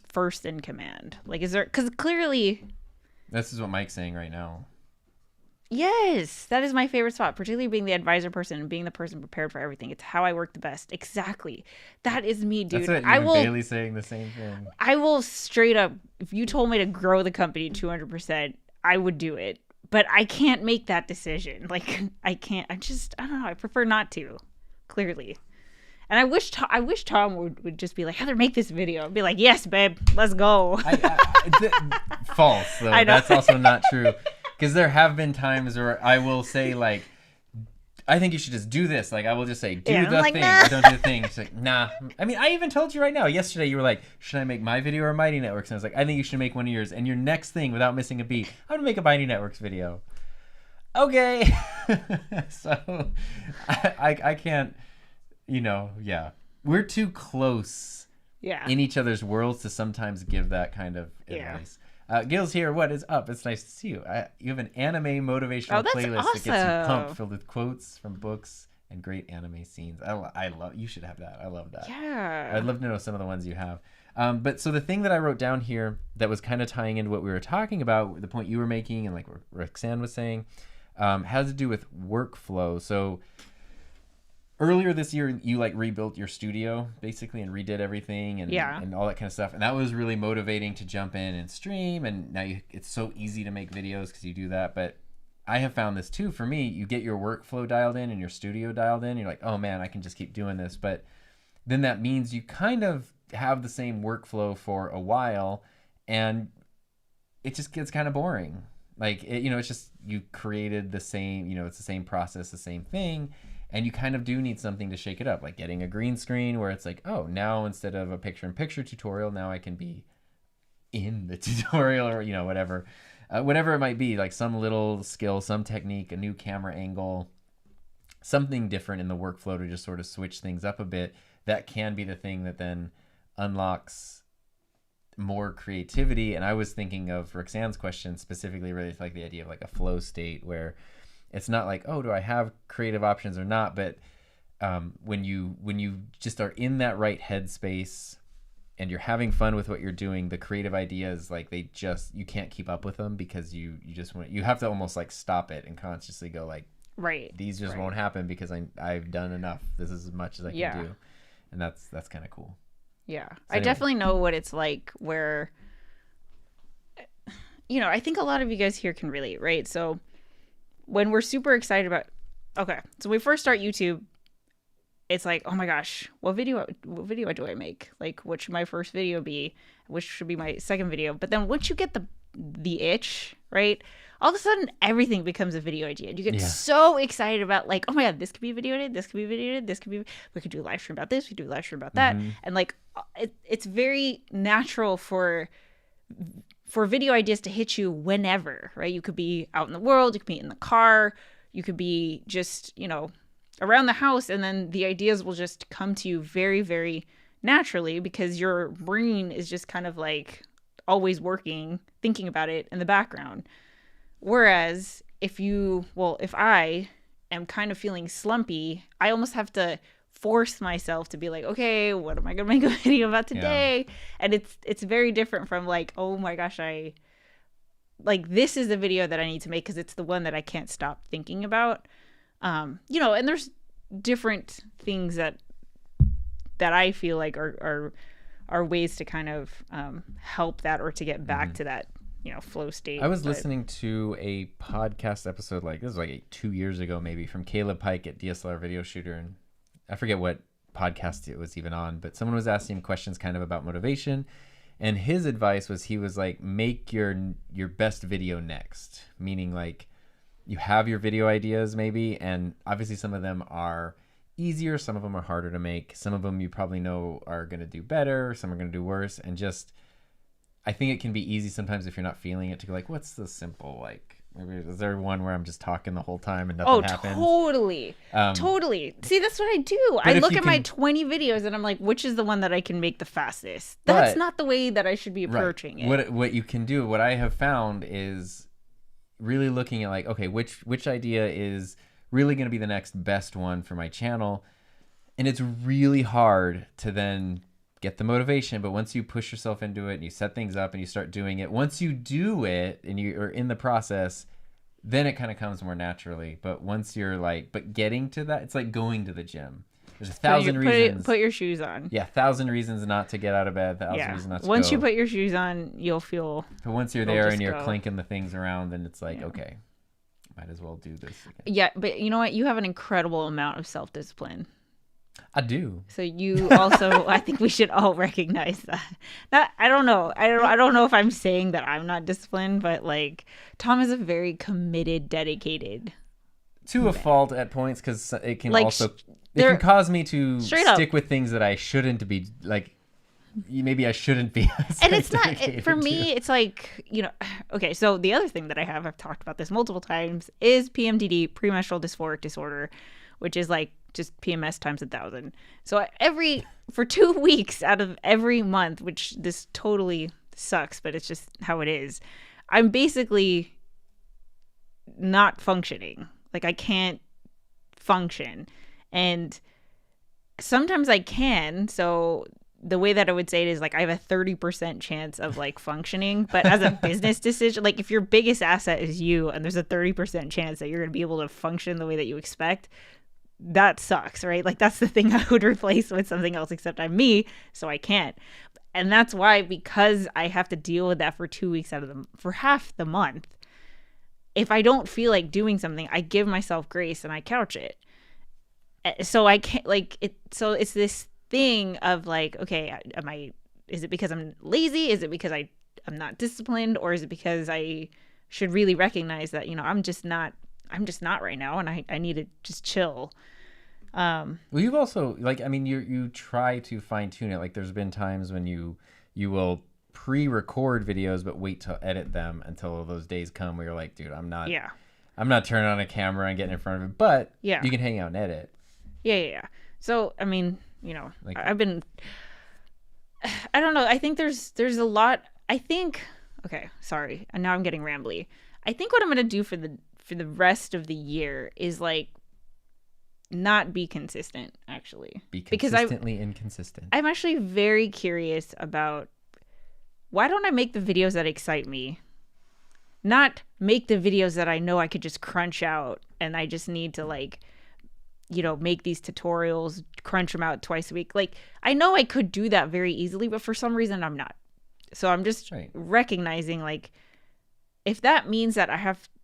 [SPEAKER 2] first in command? Like, is there, because clearly...
[SPEAKER 1] This is what Mike's saying right now.
[SPEAKER 2] Yes, that is my favorite spot, particularly being the advisor person and being the person prepared for everything. It's how I work the best. Exactly. That is me, dude.
[SPEAKER 1] That's what Bailey's saying the same thing.
[SPEAKER 2] I will straight up, if you told me to grow the company 200%, I would do it. But I can't make that decision. Like, I can't. I don't know. I prefer not to, clearly. And I wish Tom would just be like, Heather, make this video. I'd be like, yes, babe, let's go.
[SPEAKER 1] False, though. That's also not true. Because there have been times where I will say, like, I think you should just do this. Like, I will just say, do the thing, or don't do the thing. She's like, nah. I mean, I even told you right now. Yesterday, you were like, should I make my video or Mighty Networks? And I was like, I think you should make one of yours. And your next thing, without missing a beat, I'm going to make a Mighty Networks video. Okay. So, I can't, you know, yeah. we're too close
[SPEAKER 2] Yeah.
[SPEAKER 1] in each other's worlds to sometimes give that kind of advice. Gail's here. What is up? It's nice to see you. You have an anime motivational playlist that gets you pumped, filled with quotes from books and great anime scenes. I love. You should have that. I love that.
[SPEAKER 2] Yeah.
[SPEAKER 1] I'd love to know some of the ones you have. But so the thing that I wrote down here that was kind of tying into what we were talking about, the point you were making, and like what Roxanne was saying, has to do with workflow. So earlier this year, you like rebuilt your studio basically and redid everything and all that kind of stuff. And that was really motivating to jump in and stream. And now it's so easy to make videos because you do that. But I have found this too. For me, you get your workflow dialed in and your studio dialed in. You're like, oh man, I can just keep doing this. But then that means you kind of have the same workflow for a while and it just gets kind of boring. Like, it's just you created the same, it's the same process, the same thing. And you kind of do need something to shake it up, like getting a green screen where it's like, oh, now instead of a picture-in-picture tutorial, now I can be in the tutorial or, whatever. Whatever it might be, like some little skill, some technique, a new camera angle, something different in the workflow to just sort of switch things up a bit. That can be the thing that then unlocks more creativity. And I was thinking of Roxanne's question specifically, really like the idea of like a flow state where it's not like, oh, do I have creative options or not? But when you just are in that right headspace and you're having fun with what you're doing, the creative ideas, like you can't keep up with them because you have to almost like stop it and consciously go like,
[SPEAKER 2] right,
[SPEAKER 1] these just won't happen because I've done enough. This is as much as I can do. And that's kind of cool.
[SPEAKER 2] Yeah.
[SPEAKER 1] So
[SPEAKER 2] I definitely know what it's like where, I think a lot of you guys here can relate, right? So when we're super excited about, so we first start YouTube, it's like, oh my gosh, what video do I make? Like, what should my first video be? Which should be my second video? But then once you get the itch, right? All of a sudden, everything becomes a video idea. And you get so excited about like, oh my God, this could be a video idea. This could be a video idea. We could do a live stream about this. We could do a live stream about that.
[SPEAKER 1] Mm-hmm.
[SPEAKER 2] And like, it's very natural for video ideas to hit you whenever, right? You could be out in the world. You could be in the car. You could be just, around the house. And then the ideas will just come to you very, very naturally because your brain is just kind of like always working, thinking about it in the background. Whereas if I am kind of feeling slumpy, I almost have to force myself to be like, okay, what am I going to make a video about today? Yeah. And it's very different from like, oh my gosh, this is the video that I need to make because it's the one that I can't stop thinking about. And there's different things that I feel like are ways to kind of help that or to get back to that flow state.
[SPEAKER 1] I was listening to a podcast episode this was like 2 years ago maybe from Caleb Pike at DSLR Video Shooter, and I forget what podcast it was even on, but someone was asking him questions kind of about motivation, and his advice was he was like, make your best video next, meaning like you have your video ideas maybe, and obviously some of them are easier, some of them are harder to make, some of them you probably know are going to do better, some are going to do worse, and just I think it can be easy sometimes if you're not feeling it to go like, what's the simple, like, maybe is there one where I'm just talking the whole time and nothing happens?
[SPEAKER 2] Totally. Totally. See, that's what I do. I look at my 20 videos and I'm like, which is the one that I can make the fastest? That's not the way that I should be approaching it.
[SPEAKER 1] What you can do, what I have found is really looking at like, okay, which idea is really going to be the next best one for my channel? And it's really hard to then get the motivation, but once you push yourself into it and you set things up and you start doing it, once you do it and you are in the process, then it kind of comes more naturally. But once you're getting to that, it's like going to the gym. There's 1,000 reasons.
[SPEAKER 2] Put your shoes on.
[SPEAKER 1] Yeah, 1,000 reasons not to get out of bed. 1,000 reasons not to
[SPEAKER 2] Once
[SPEAKER 1] go.
[SPEAKER 2] you put your shoes on, you'll feel.
[SPEAKER 1] But once you're there and you're clinking the things around, then it's like, okay, might as well do this again.
[SPEAKER 2] Yeah, but you know what? You have an incredible amount of self-discipline.
[SPEAKER 1] I do.
[SPEAKER 2] So you also, I think we should all recognize that. I don't know. I don't know if I'm saying that I'm not disciplined, but like Tom is a very committed, dedicated.
[SPEAKER 1] To a fault at points, because it can can cause me to stick with things that I shouldn't be maybe I shouldn't be.
[SPEAKER 2] And it's not for me. It's like, okay. So the other thing that I've talked about this multiple times, is PMDD, premenstrual dysphoric disorder, which is like just PMS times 1,000. So for 2 weeks out of every month, which this totally sucks, but it's just how it is, I'm basically not functioning. Like I can't function. And sometimes I can. So the way that I would say it is like I have a 30% chance of like functioning, but as a business decision, like if your biggest asset is you and there's a 30% chance that you're going to be able to function the way that you expect, that sucks, right? Like that's the thing I would replace with something else, except I'm me, so I can't. And that's why, because I have to deal with that for 2 weeks for half the month, if I don't feel like doing something, I give myself grace and I couch it. So I can't like it. So it's this thing of like, okay, is it because I'm lazy? Is it because I'm not disciplined? Or is it because I should really recognize that, I'm just not right now. And I need to just chill.
[SPEAKER 1] Well, you've also you try to fine tune it. Like there's been times when you will pre-record videos, but wait to edit them until those days come where you're like, dude, I'm not turning on a camera and getting in front of it, but you can hang out and edit.
[SPEAKER 2] Yeah. So, I don't know. I think there's a lot. Okay, sorry. And now I'm getting rambly. I think what I'm going to do for the rest of the year is like not be consistent, actually.
[SPEAKER 1] Be consistently inconsistent.
[SPEAKER 2] I'm actually very curious about why don't I make the videos that excite me? Not make the videos that I know I could just crunch out and I just need to like, make these tutorials, crunch them out twice a week. Like, I know I could do that very easily, but for some reason I'm not. So I'm just recognizing, like, if that means that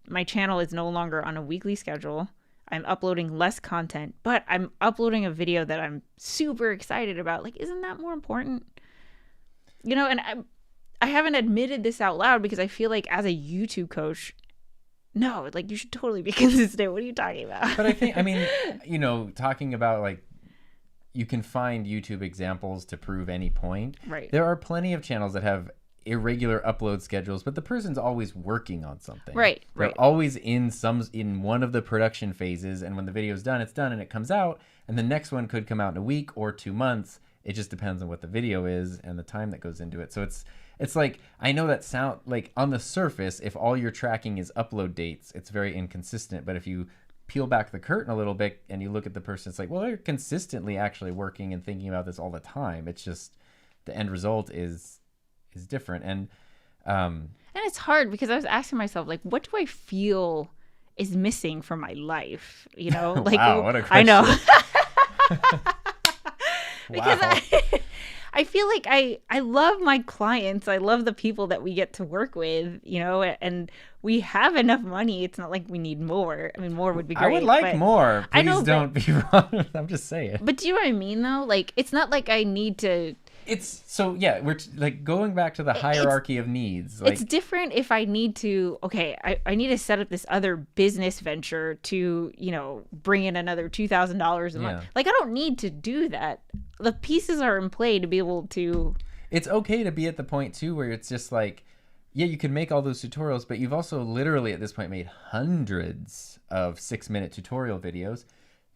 [SPEAKER 2] my channel is no longer on a weekly schedule, I'm uploading less content, but I'm uploading a video that I'm super excited about. Like, isn't that more important? And I haven't admitted this out loud because I feel like as a YouTube coach, no, like you should totally be consistent. What are you talking about?
[SPEAKER 1] But I think, talking about like, you can find YouTube examples to prove any point.
[SPEAKER 2] Right.
[SPEAKER 1] There are plenty of channels that have irregular upload schedules, but the person's always working on something.
[SPEAKER 2] Right.
[SPEAKER 1] They're always in one of the production phases, and when the video's done, it's done and it comes out, and the next one could come out in a week or 2 months. It just depends on what the video is and the time that goes into it. So it's like, I know that sound like on the surface, if all you're tracking is upload dates, it's very inconsistent. But if you peel back the curtain a little bit and you look at the person, it's like, well, they're consistently actually working and thinking about this all the time. It's just the end result is different. And
[SPEAKER 2] it's hard because I was asking myself, like, what do I feel is missing from my life? Like,
[SPEAKER 1] wow, what a question.
[SPEAKER 2] I know. Because
[SPEAKER 1] wow.
[SPEAKER 2] I feel like I love my clients. I love the people that we get to work with, and we have enough money. It's not like we need more. I mean, more would be great.
[SPEAKER 1] I would like more. Please don't be wrong. I'm just saying.
[SPEAKER 2] But do you know what I mean, though? Like, it's not like I need to...
[SPEAKER 1] we're like going back to the hierarchy of needs. Like,
[SPEAKER 2] it's different if I need to, I need to set up this other business venture to, bring in another $2,000 a month. Like, I don't need to do that. The pieces are in play to be able to...
[SPEAKER 1] It's okay to be at the point, too, where it's just like, yeah, you can make all those tutorials, but you've also literally at this point made hundreds of 6-minute tutorial videos.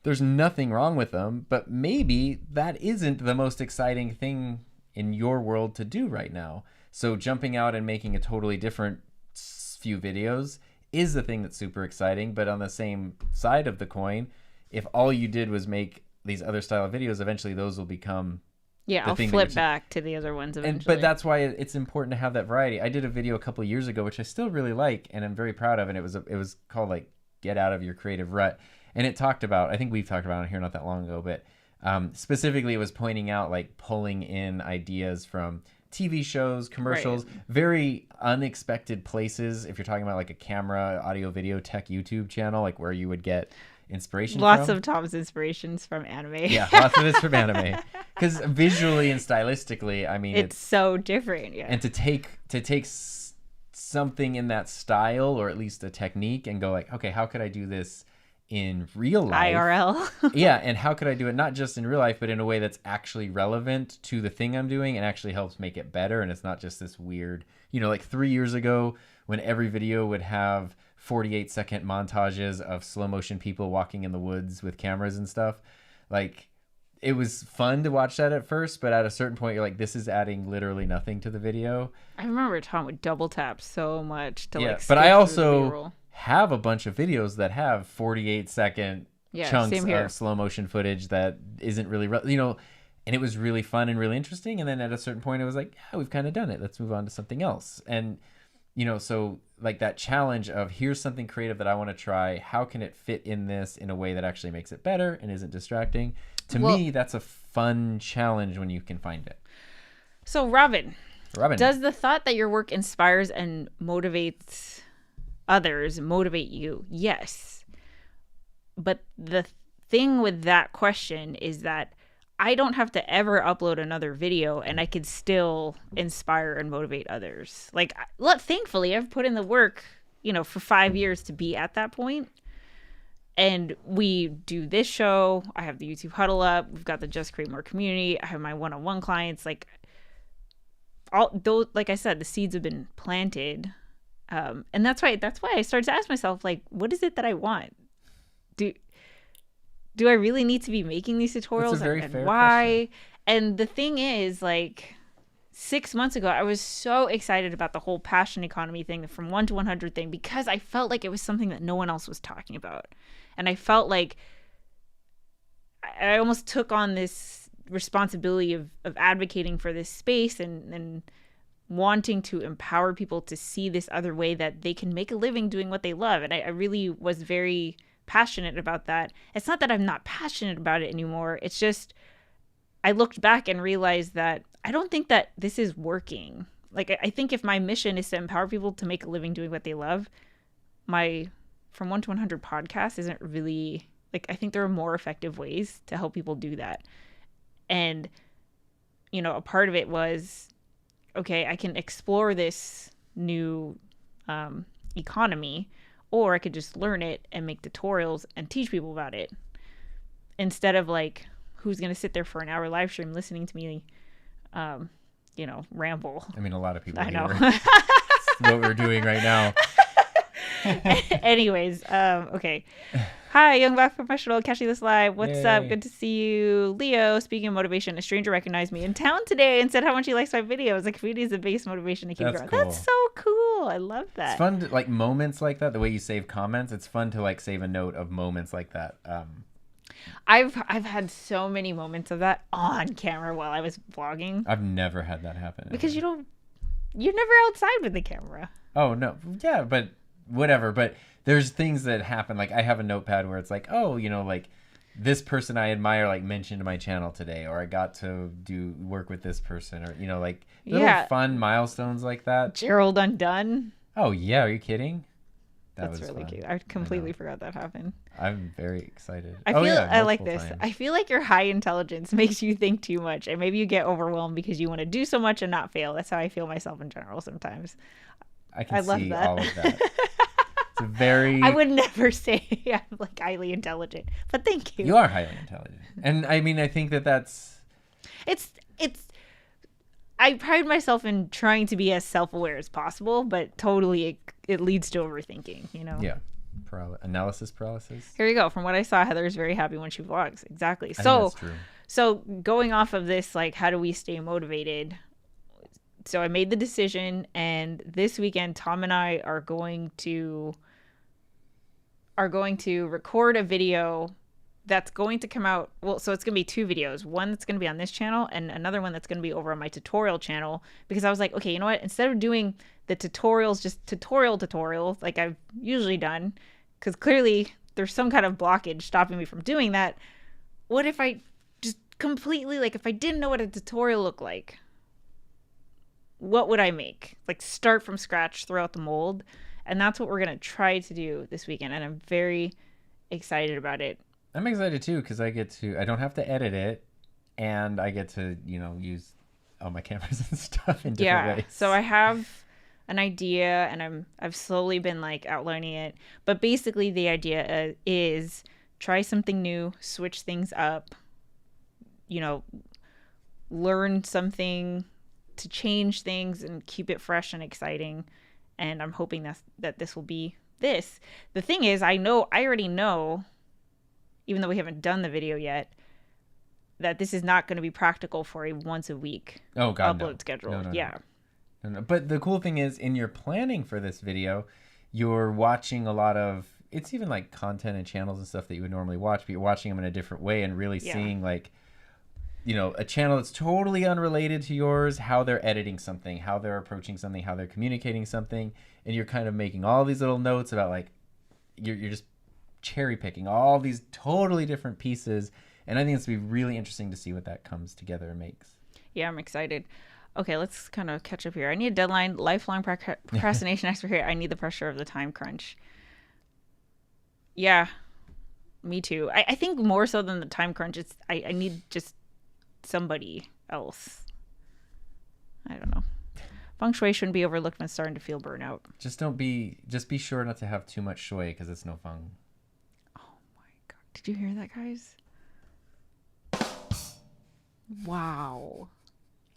[SPEAKER 1] There's nothing wrong with them, but maybe that isn't the most exciting thing in your world to do right now. So jumping out and making a totally different few videos is the thing that's super exciting. But on the same side of the coin, if all you did was make these other style of videos, eventually those will become
[SPEAKER 2] I'll flip back to the other ones eventually.
[SPEAKER 1] But that's why it's important to have that variety. I did a video a couple years ago, which I still really like and I'm very proud of, and it was called like Get Out of Your Creative Rut. And it talked about, I think we've talked about it here not that long ago, but specifically it was pointing out like pulling in ideas from TV shows, commercials, very unexpected places. If you're talking about like a camera, audio, video, tech YouTube channel, like where you would get inspiration
[SPEAKER 2] lots
[SPEAKER 1] from.
[SPEAKER 2] of Tom's inspirations from anime.
[SPEAKER 1] Yeah, lots of it's from anime. Because visually and stylistically, I mean,
[SPEAKER 2] it's so different. Yeah.
[SPEAKER 1] And to take something in that style, or at least a technique, and go like, okay, how could I do this in real life?
[SPEAKER 2] IRL.
[SPEAKER 1] Yeah, and how could I do it not just in real life, but in a way that's actually relevant to the thing I'm doing and actually helps make it better, and it's not just this weird, like 3 years ago when every video would have 48-second montages of slow motion people walking in the woods with cameras and stuff. Like, it was fun to watch that at first, but at a certain point you're like, this is adding literally nothing to the video.
[SPEAKER 2] I remember Tom would double tap so much to like.
[SPEAKER 1] But I
[SPEAKER 2] skip through the
[SPEAKER 1] also
[SPEAKER 2] B-roll.
[SPEAKER 1] have a bunch of videos that have 48-second chunks
[SPEAKER 2] same here.
[SPEAKER 1] of slow motion footage that isn't really, and it was really fun and really interesting. And then at a certain point it was like, yeah, we've kind of done it. Let's move on to something else. And, so like that challenge of here's something creative that I want to try. How can it fit in this in a way that actually makes it better and isn't distracting? To me, that's a fun challenge when you can find it.
[SPEAKER 2] So Robin, does the thought that your work inspires and motivates others motivate you? Yes. But the thing with that question is that I don't have to ever upload another video and I could still inspire and motivate others. Like, thankfully, I've put in the work, for 5 years to be at that point. And we do this show. I have the YouTube Huddle Up. We've got the Just Create More community. I have my one-on-one clients. Like, all those, like I said, the seeds have been planted. And that's why I started to ask myself, like, what is it that I want? Do I really need to be making these tutorials?
[SPEAKER 1] That's a very
[SPEAKER 2] and
[SPEAKER 1] fair
[SPEAKER 2] why?
[SPEAKER 1] question.
[SPEAKER 2] And the thing is, like, 6 months ago, I was so excited about the whole passion economy thing, the from 1 to 100 thing, because I felt like it was something that no one else was talking about. And I felt like I almost took on this responsibility of advocating for this space and wanting to empower people to see this other way that they can make a living doing what they love. And I really was very passionate about that. It's not that I'm not passionate about it anymore. It's just I looked back and realized that I don't think that this is working. Like, I think if my mission is to empower people to make a living doing what they love, my From 1 to 100 podcast isn't really, like, I think there are more effective ways to help people do that. And, a part of it was, okay, I can explore this new economy, or I could just learn it and make tutorials and teach people about it. Instead of, like, who's going to sit there for an hour live stream listening to me, ramble.
[SPEAKER 1] I mean, a lot of people
[SPEAKER 2] I know.
[SPEAKER 1] It's what we're doing right now.
[SPEAKER 2] Anyways, okay. Hi, Young Black Professional, catching this live. What's up? Good to see you. Leo, speaking of motivation, a stranger recognized me in town today and said how much he likes my videos. The community is the base motivation to keep growing.
[SPEAKER 1] Cool.
[SPEAKER 2] That's so cool. I love that.
[SPEAKER 1] It's fun to, like, moments like that, the way you save comments. It's fun to, like, save a note of moments like that.
[SPEAKER 2] I've had so many moments of that on camera while I was vlogging.
[SPEAKER 1] I've never had that happen.
[SPEAKER 2] Because you're never outside with the camera.
[SPEAKER 1] Oh, no. Yeah, but whatever. But there's things that happen. Like, I have a notepad where it's like, oh, like, this person I admire, like, mentioned my channel today, or I got to work with this person, or, like, little fun milestones like that.
[SPEAKER 2] Gerald Undone.
[SPEAKER 1] Oh, yeah. Are you kidding?
[SPEAKER 2] That's really fun. Cute. I completely forgot that happened.
[SPEAKER 1] I'm very excited.
[SPEAKER 2] I like this. Times. I feel like your high intelligence makes you think too much, and maybe you get overwhelmed because you want to do so much and not fail. That's how I feel myself in general sometimes.
[SPEAKER 1] I love see that. All of that. It's a very.
[SPEAKER 2] I would never say I'm like highly intelligent, but thank you.
[SPEAKER 1] You are highly intelligent, and I mean, I think that's.
[SPEAKER 2] It's. I pride myself in trying to be as self-aware as possible, but totally it leads to overthinking,
[SPEAKER 1] Yeah. Analysis paralysis.
[SPEAKER 2] Here you go. From what I saw, Heather is very happy when she vlogs. Exactly.
[SPEAKER 1] I think that's true.
[SPEAKER 2] So going off of this, like, how do we stay motivated? So I made the decision, and this weekend, Tom and I are going to record a video that's going to come out. Well, so it's going to be 2 videos. One that's going to be on this channel and another one that's going to be over on my tutorial channel, because I was like, okay, you know what? Instead of doing the tutorials, just tutorials like I've usually done, because clearly there's some kind of blockage stopping me from doing that. What if I just completely, like, if I didn't know what a tutorial looked like, what would I make? Like, start from scratch, throw out the mold. And that's what we're going to try to do this weekend. And I'm very excited about it.
[SPEAKER 1] I'm excited too, because I don't have to edit it, and I get to, use all my cameras and stuff in different ways.
[SPEAKER 2] So I have an idea, and I've slowly been, like, outlining it. But basically the idea is try something new, switch things up, learn something to change things and keep it fresh and exciting. And I'm hoping that this will be this. The thing is, I already know, even though we haven't done the video yet, that this is not going to be practical for a once a week upload schedule.
[SPEAKER 1] No. But the cool thing is, in your planning for this video, you're watching a lot of, it's even like content and channels and stuff that you would normally watch, but you're watching them in a different way and really seeing like, you know, a channel that's totally unrelated to yours, how they're editing something, how they're approaching something, how they're communicating something. And you're kind of making all these little notes about like, you're just cherry picking all these totally different pieces. And I think it's going to be really interesting to see what that comes together and makes.
[SPEAKER 2] Yeah, I'm excited. Okay, let's kind of catch up here. I need a deadline, lifelong procrastination expert here. I need the pressure of the time crunch. Yeah, me too. I think more so than the time crunch, it's I need just somebody else. I don't know. Feng shui shouldn't be overlooked when starting to feel burnout.
[SPEAKER 1] Just be sure not to have too much shui because it's no fun.
[SPEAKER 2] Oh my God. Did you hear that, guys? Wow.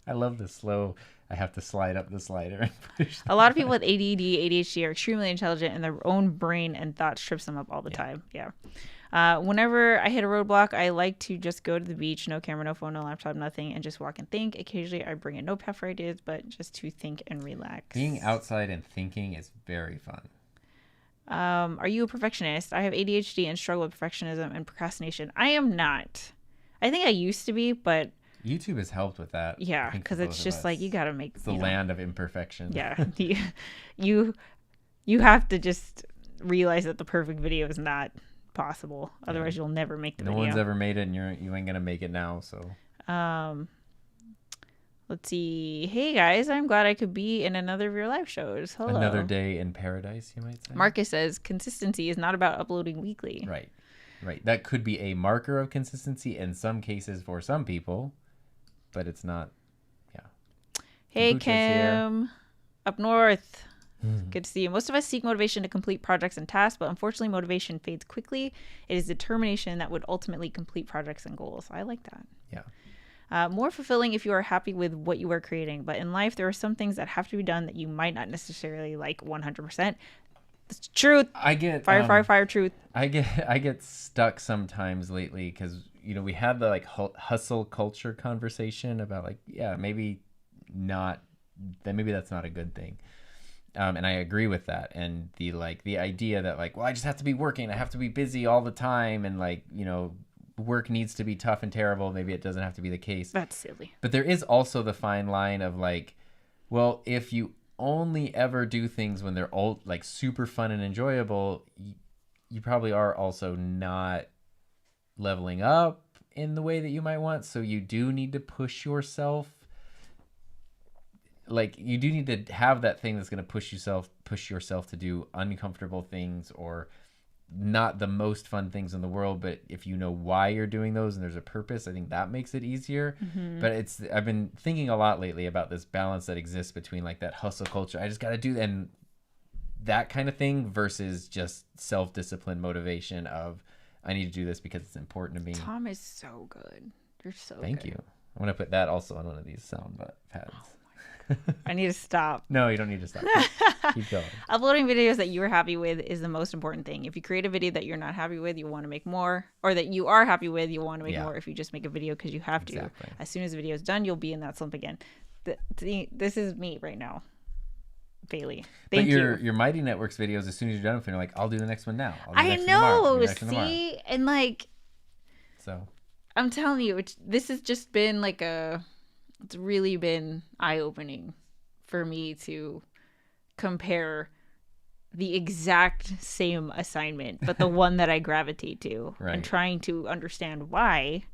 [SPEAKER 1] I love the slow. I have to slide up the slider and push.
[SPEAKER 2] A lot of people with ADD, ADHD are extremely intelligent, and their own brain and thoughts trips them up all the time. Yeah. Whenever I hit a roadblock, I like to just go to the beach, no camera, no phone, no laptop, nothing, and just walk and think. Occasionally, I bring a notepad for ideas, but just to think and relax.
[SPEAKER 1] Being outside and thinking is very fun.
[SPEAKER 2] Are you a perfectionist? I have ADHD and struggle with perfectionism and procrastination. I am not. I think I used to be, but
[SPEAKER 1] YouTube has helped with that.
[SPEAKER 2] Yeah, because it's just like you gotta make.
[SPEAKER 1] It's the land of imperfection.
[SPEAKER 2] Yeah, you have to just realize that the perfect video is not possible. Otherwise, you'll never make the video.
[SPEAKER 1] No one's ever made it, and you ain't gonna make it now. So.
[SPEAKER 2] Let's see. Hey guys, I'm glad I could be in another of your live shows. Hello.
[SPEAKER 1] Another day in paradise, you might say.
[SPEAKER 2] Marcus says consistency is not about uploading weekly.
[SPEAKER 1] Right. That could be a marker of consistency in some cases for some people, but it's not. Yeah.
[SPEAKER 2] Hey Kim, up north. Good to see you. Most of us seek motivation to complete projects and tasks, but unfortunately motivation fades quickly. It is determination that would ultimately complete projects and goals. I like that.
[SPEAKER 1] Yeah.
[SPEAKER 2] More fulfilling if you are happy with what you are creating, but in life there are some things that have to be done that you might not necessarily like 100%. It's truth.
[SPEAKER 1] I get
[SPEAKER 2] fire truth.
[SPEAKER 1] I get stuck sometimes lately because we had the like hustle culture conversation about like maybe that's not a good thing. And I agree with that. And the idea that like, well, I just have to be working. I have to be busy all the time. And like, work needs to be tough and terrible. Maybe it doesn't have to be the case.
[SPEAKER 2] That's silly.
[SPEAKER 1] But there is also the fine line of like, well, if you only ever do things when they're all like super fun and enjoyable, you probably are also not leveling up in the way that you might want. So you do need to push yourself. Like you do need to have that thing that's going to push yourself to do uncomfortable things or not the most fun things in the world. But if you know why you're doing those and there's a purpose, I think that makes it easier. Mm-hmm. But I've been thinking a lot lately about this balance that exists between like that hustle culture. I just got to do and that kind of thing versus just self-discipline motivation of I need to do this because it's important to me.
[SPEAKER 2] Tom is so good. You're so
[SPEAKER 1] Thank you. I'm going to put that also on one of these sound pads.
[SPEAKER 2] I need to stop.
[SPEAKER 1] No, you don't need to stop. Keep going.
[SPEAKER 2] Uploading videos that you are happy with is the most important thing. If you create a video that you're not happy with, you want to make more, or that you are happy with, you want to make more. If you just make a video because you have to, as soon as the video is done, you'll be in that slump again. This is me right now, Bailey. Thank you.
[SPEAKER 1] Your Mighty Networks videos, as soon as you're done with it, you're like, I'll do the next one now.
[SPEAKER 2] I know. See, and like,
[SPEAKER 1] so
[SPEAKER 2] I'm telling you, this has just been like it's really been eye-opening for me to compare the exact same assignment, but the one that I gravitate to and trying to understand why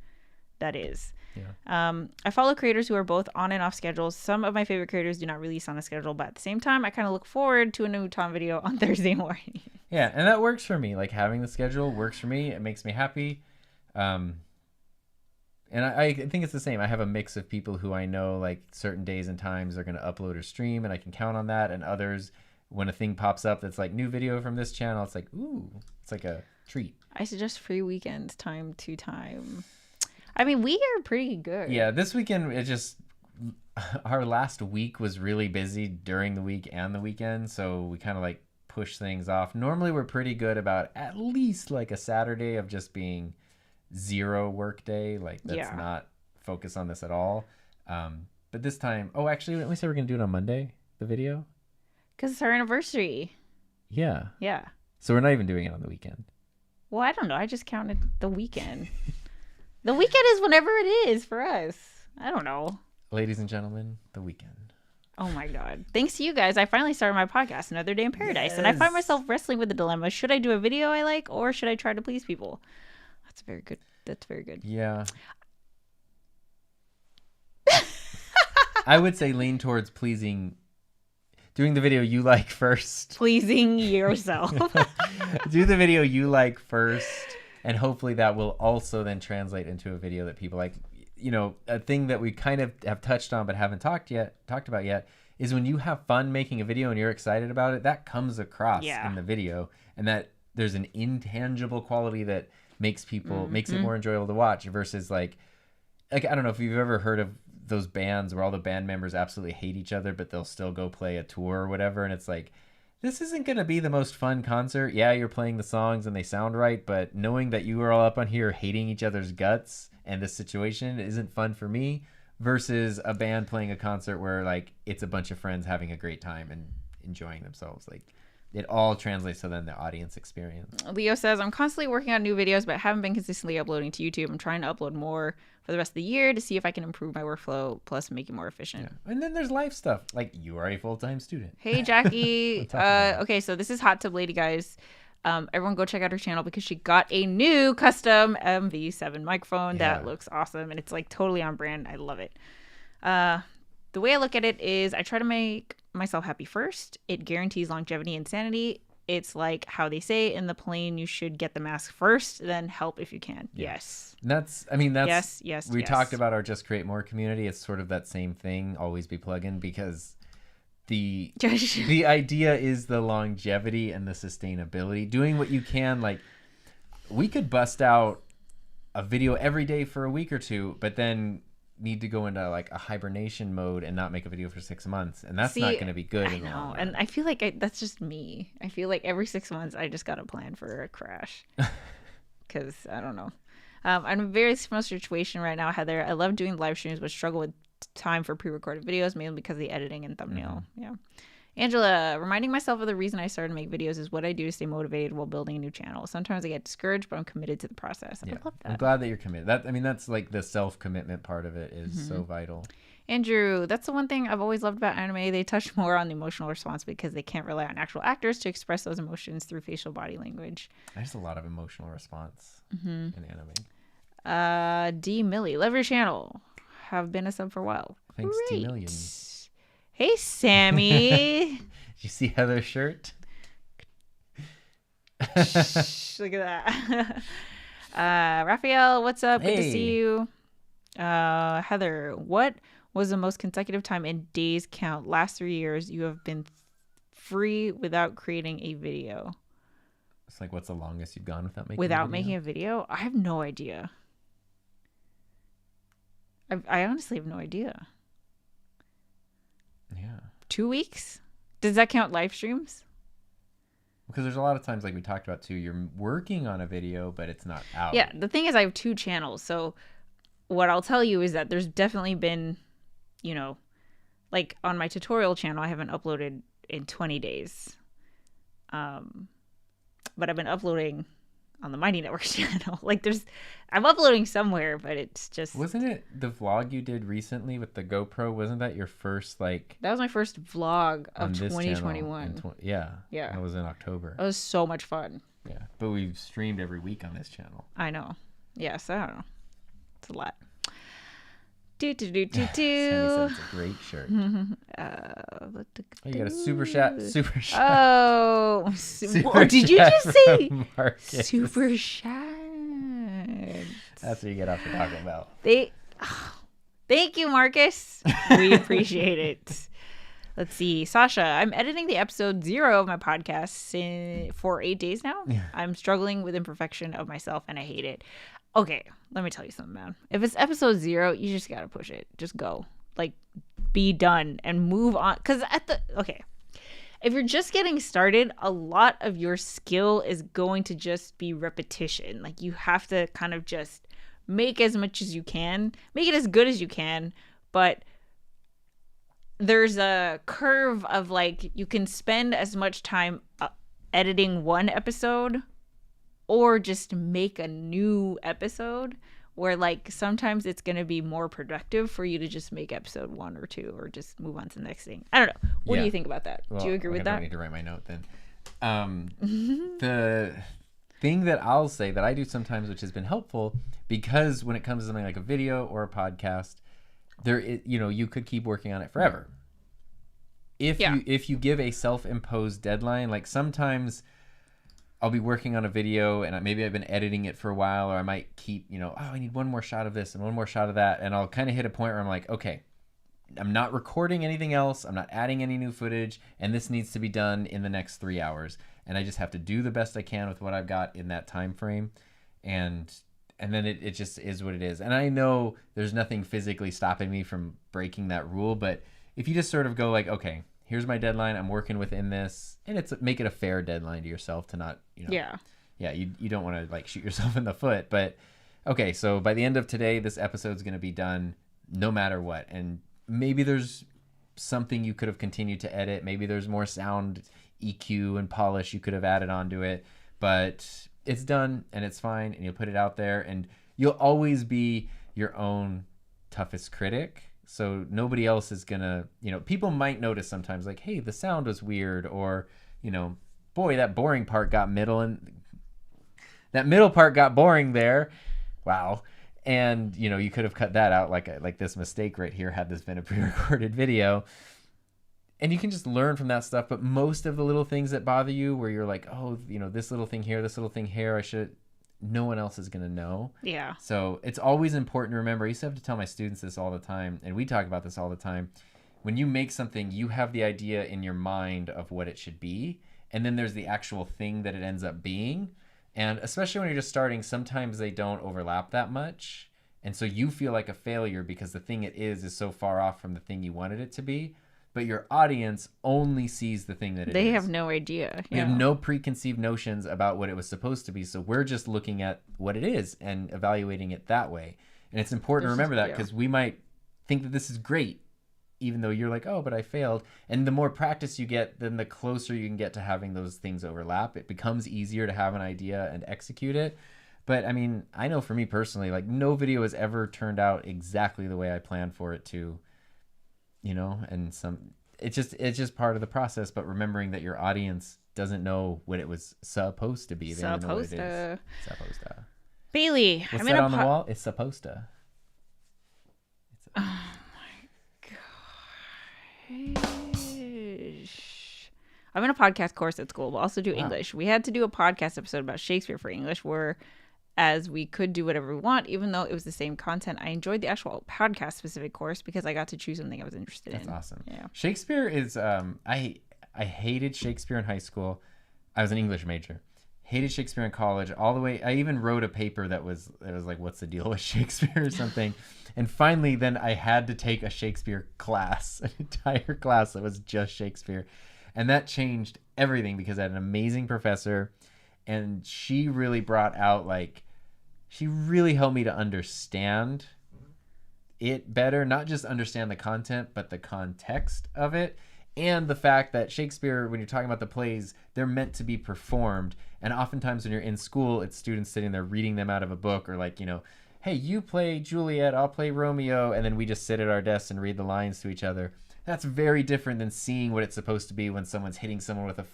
[SPEAKER 2] that is. Yeah. I follow creators who are both on and off schedules. Some of my favorite creators do not release on a schedule, but at the same time, I kind of look forward to a new Tom video on Thursday morning.
[SPEAKER 1] Yeah, and that works for me. Like having the schedule works for me. It makes me happy. And I think it's the same. I have a mix of people who I know like certain days and times are going to upload or stream and I can count on that. And others, when a thing pops up that's like new video from this channel, it's like, ooh, it's like a treat.
[SPEAKER 2] I suggest free weekends time to time. I mean, we are pretty good.
[SPEAKER 1] Yeah, this weekend, our last week was really busy during the week and the weekend. So we kind of like push things off. Normally we're pretty good about at least like a Saturday of just being 0 work day. Like that's not focus on this at all. But this time, actually, didn't we say we're going to do it on Monday, the video?
[SPEAKER 2] Because it's our anniversary.
[SPEAKER 1] Yeah.
[SPEAKER 2] Yeah.
[SPEAKER 1] So we're not even doing it on the weekend.
[SPEAKER 2] Well, I don't know. I just counted the weekend. The weekend is whenever it is for us. I don't know.
[SPEAKER 1] Ladies and gentlemen, the weekend.
[SPEAKER 2] Oh my God. Thanks to you guys, I finally started my podcast, Another Day in Paradise. Yes. And I find myself wrestling with the dilemma. Should I do a video I like or should I try to please people? That's very good. That's very good.
[SPEAKER 1] Yeah. I would say lean towards doing the video you like first.
[SPEAKER 2] Pleasing yourself.
[SPEAKER 1] Do the video you like first, and hopefully that will also then translate into a video that people like. You know, a thing that we kind of have touched on but haven't talked about yet is when you have fun making a video and you're excited about it, that comes across in the video, and that there's an intangible quality that makes it more enjoyable to watch versus like I don't know if you've ever heard of those bands where all the band members absolutely hate each other, but they'll still go play a tour or whatever. And it's like, this isn't going to be the most fun concert. Yeah, you're playing the songs and they sound right, but knowing that you are all up on here hating each other's guts and this situation isn't fun for me versus a band playing a concert where like it's a bunch of friends having a great time and enjoying themselves. Like it all translates to then the audience experience.
[SPEAKER 2] Leo says, I'm constantly working on new videos, but haven't been consistently uploading to YouTube. I'm trying to upload more for the rest of the year to see if I can improve my workflow, plus make it more efficient.
[SPEAKER 1] Yeah. And then there's life stuff. Like you are a full-time student.
[SPEAKER 2] Hey, Jackie. Okay, so this is Hot Tub Lady, guys. Everyone go check out her channel because she got a new custom MV7 microphone that looks awesome. And it's like totally on brand. I love it. The way I look at it is I try to make myself happy first. It guarantees longevity and sanity. It's like how they say in the plane, you should get the mask first, then help if you can. Yeah. Yes.
[SPEAKER 1] That's yes. We talked about our Just Create More community. It's sort of that same thing. Always be plug-in because the idea is the longevity and the sustainability. Doing what you can. Like we could bust out a video every day for a week or two, but then need to go into like a hibernation mode and not make a video for 6 months, and that's not going to be good.
[SPEAKER 2] I know, and I feel like that's just me. I feel like every 6 months I just got to plan for a crash because I don't know. I'm in a very similar situation right now, Heather. I love doing live streams, but struggle with time for pre-recorded videos, mainly because of the editing and thumbnail. Mm-hmm. Yeah. Angela, reminding myself of the reason I started to make videos is what I do to stay motivated while building a new channel. Sometimes I get discouraged, but I'm committed to the process. I love that.
[SPEAKER 1] I'm glad that you're committed. That's like the self-commitment part of it is so vital.
[SPEAKER 2] Andrew, that's the one thing I've always loved about anime. They touch more on the emotional response because they can't rely on actual actors to express those emotions through facial body language.
[SPEAKER 1] There's a lot of emotional response in anime.
[SPEAKER 2] D. Millie, love your channel. Have been a sub for a while.
[SPEAKER 1] Thanks,
[SPEAKER 2] Great.
[SPEAKER 1] D. Million.
[SPEAKER 2] Hey, Sammy.
[SPEAKER 1] Did you see Heather's shirt?
[SPEAKER 2] Look at that. Raphael, what's up? Good to see you. Heather, what was the most consecutive time in days count last 3 years you have been free without creating a video?
[SPEAKER 1] It's like, what's the longest you've gone without
[SPEAKER 2] making a video? I have no idea. I honestly have no idea.
[SPEAKER 1] Yeah.
[SPEAKER 2] 2 weeks? Does that count live streams?
[SPEAKER 1] Because there's a lot of times, like we talked about too, you're working on a video, but it's not out.
[SPEAKER 2] Yeah, the thing is I have 2 channels. So what I'll tell you is that there's definitely been, like on my tutorial channel, I haven't uploaded in 20 days. But I've been uploading on the Mighty Network channel. Like I'm uploading somewhere, but it's just...
[SPEAKER 1] Wasn't it the vlog you did recently with the GoPro? Wasn't that your first like...
[SPEAKER 2] That was my first vlog of 2021.
[SPEAKER 1] Yeah. That was in October.
[SPEAKER 2] It was so much fun.
[SPEAKER 1] Yeah. But we've streamed every week on this channel.
[SPEAKER 2] I know. Yes, I don't know. It's a lot. Sammy
[SPEAKER 1] said it's a great shirt. You got a super shot.
[SPEAKER 2] Oh,
[SPEAKER 1] super
[SPEAKER 2] did you just say
[SPEAKER 1] Marcus.
[SPEAKER 2] super shot?
[SPEAKER 1] That's what you get off the Taco Bell.
[SPEAKER 2] Thank you, Marcus. We appreciate it. Let's see. Sasha, I'm editing the episode 0 of my podcast for 8 days now. Yeah. I'm struggling with imperfection of myself and I hate it. Okay, let me tell you something, man. If it's episode 0, you just gotta push it. Just go. Like, be done and move on. Because if you're just getting started, a lot of your skill is going to just be repetition. Like you have to kind of just make as much as you can, make it as good as you can, but there's a curve of like you can spend as much time editing one episode or just make a new episode, where like sometimes it's going to be more productive for you to just make episode 1 or 2 or just move on to the next thing. I don't know. What do you think about that?
[SPEAKER 1] Well,
[SPEAKER 2] do you agree with that?
[SPEAKER 1] I need to write my note then. The thing that I'll say that I do sometimes, which has been helpful, because when it comes to something like a video or a podcast, you could keep working on it forever. If you give a self-imposed deadline, like sometimes I'll be working on a video and maybe I've been editing it for a while, or I might keep, I need one more shot of this and one more shot of that. And I'll kind of hit a point where I'm like, okay, I'm not recording anything else. I'm not adding any new footage. And this needs to be done in the next 3 hours. And I just have to do the best I can with what I've got in that time frame. And then it just is what it is. And I know there's nothing physically stopping me from breaking that rule. But if you just sort of go like, okay, here's my deadline, I'm working within this, and make it a fair deadline to yourself to not, you don't want to like shoot yourself in the foot. But okay, so by the end of today, this episode's going to be done no matter what. And maybe there's something you could have continued to edit. Maybe there's more sound EQ and polish you could have added onto it, but it's done and it's fine, and you'll put it out there, and you'll always be your own toughest critic. So nobody else is gonna, people might notice sometimes like, hey, the sound was weird, or, boy, that boring part got that middle part got boring there. Wow. And, you could have cut that out like this mistake right here had this been a pre-recorded video. And you can just learn from that stuff. But most of the little things that bother you where you're like, oh, this little thing here, no one else is going to know.
[SPEAKER 2] Yeah.
[SPEAKER 1] So it's always important to remember. I used to have to tell my students this all the time, and we talk about this all the time. When you make something, you have the idea in your mind of what it should be, and then there's the actual thing that it ends up being. And especially when you're just starting, sometimes they don't overlap that much. And so you feel like a failure because the thing it is so far off from the thing you wanted it to be. But your audience only sees the thing that it is.
[SPEAKER 2] They have no idea.
[SPEAKER 1] They have no preconceived notions about what it was supposed to be. So we're just looking at what it is and evaluating it that way. And it's important to remember that, because we might think that this is great, even though you're like, oh, but I failed. And the more practice you get, then the closer you can get to having those things overlap. It becomes easier to have an idea and execute it. But I mean, I know for me personally, like no video has ever turned out exactly the way I planned for it to. And it's just part of the process, but remembering that your audience doesn't know what it was supposed to be. They don't know what it is. Supposed to.
[SPEAKER 2] Bailey,
[SPEAKER 1] what's that on the wall? It's supposed to.
[SPEAKER 2] Oh my gosh. I'm in a podcast course at school. We'll also do English. We had to do a podcast episode about Shakespeare for English, as we could do whatever we want, even though it was the same content. I enjoyed the actual podcast specific course because I got to choose something I was interested in.
[SPEAKER 1] That's awesome.
[SPEAKER 2] Yeah.
[SPEAKER 1] Shakespeare is I hated Shakespeare in high school. I was an English major. Hated Shakespeare in college all the way. I even wrote a paper that was like, what's the deal with Shakespeare or something. And finally then I had to take a Shakespeare class, an entire class that was just Shakespeare. And that changed everything because I had an amazing professor. And she really brought out, she really helped me to understand it better, not just understand the content, but the context of it. And the fact that Shakespeare, when you're talking about the plays, they're meant to be performed. And oftentimes when you're in school, it's students sitting there reading them out of a book, or hey, you play Juliet, I'll play Romeo. And then we just sit at our desks and read the lines to each other. That's very different than seeing what it's supposed to be when someone's hitting someone with a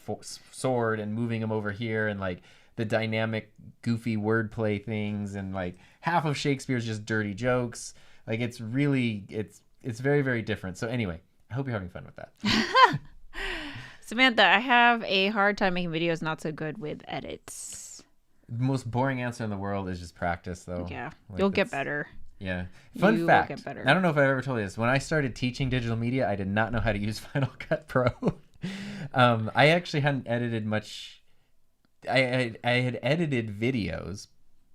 [SPEAKER 1] sword and moving them over here, and the dynamic, goofy wordplay things, and half of Shakespeare's just dirty jokes. It's really, it's very, very different. So anyway, I hope you're having fun with that.
[SPEAKER 2] Samantha, I have a hard time making videos, not so good with edits.
[SPEAKER 1] The most boring answer in the world is just practice, though.
[SPEAKER 2] Yeah, you'll get better.
[SPEAKER 1] Yeah. Fun fact. I don't know if I've ever told you this. When I started teaching digital media, I did not know how to use Final Cut Pro. I actually hadn't edited much. I had edited videos,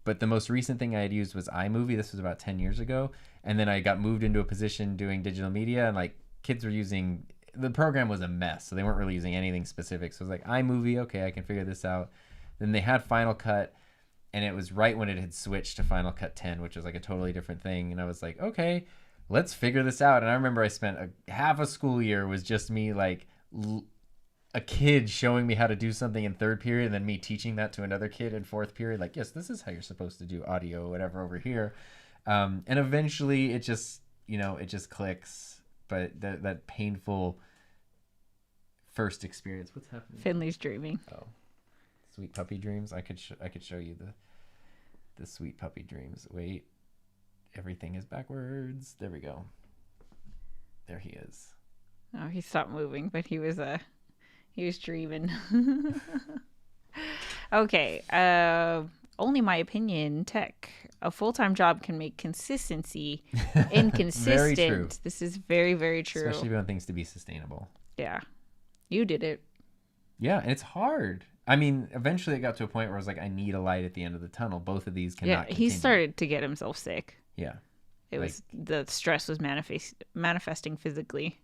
[SPEAKER 1] but the most recent thing I had used was iMovie. This was about 10 years ago. And then I got moved into a position doing digital media, and kids were using the program was a mess, so they weren't really using anything specific. So I was like, iMovie, okay, I can figure this out. Then they had Final Cut, and it was right when it had switched to Final Cut 10, which was like a totally different thing. And I was like, okay, let's figure this out. And I remember I spent half a school year was just me like a kid showing me how to do something in third period, and then me teaching that to another kid in fourth period. Like, yes, this is how you're supposed to do audio, whatever over here. And eventually it just, it just clicks. But that painful first experience. What's happening?
[SPEAKER 2] Finley's dreaming.
[SPEAKER 1] Oh, sweet puppy dreams. I could show you the sweet puppy dreams. Wait, everything is backwards. There we go. There he is.
[SPEAKER 2] Oh, he stopped moving, but he was dreaming. Okay. Only my opinion. Tech. A full-time job can make consistency inconsistent.
[SPEAKER 1] Very true.
[SPEAKER 2] This is very, very true.
[SPEAKER 1] Especially if you want things to be sustainable.
[SPEAKER 2] Yeah. You did it.
[SPEAKER 1] Yeah, and it's hard. I mean, eventually it got to a point where I was like, I need a light at the end of the tunnel. Both of these cannot continue.
[SPEAKER 2] He started to get himself sick.
[SPEAKER 1] Yeah.
[SPEAKER 2] It was the stress was manifesting physically,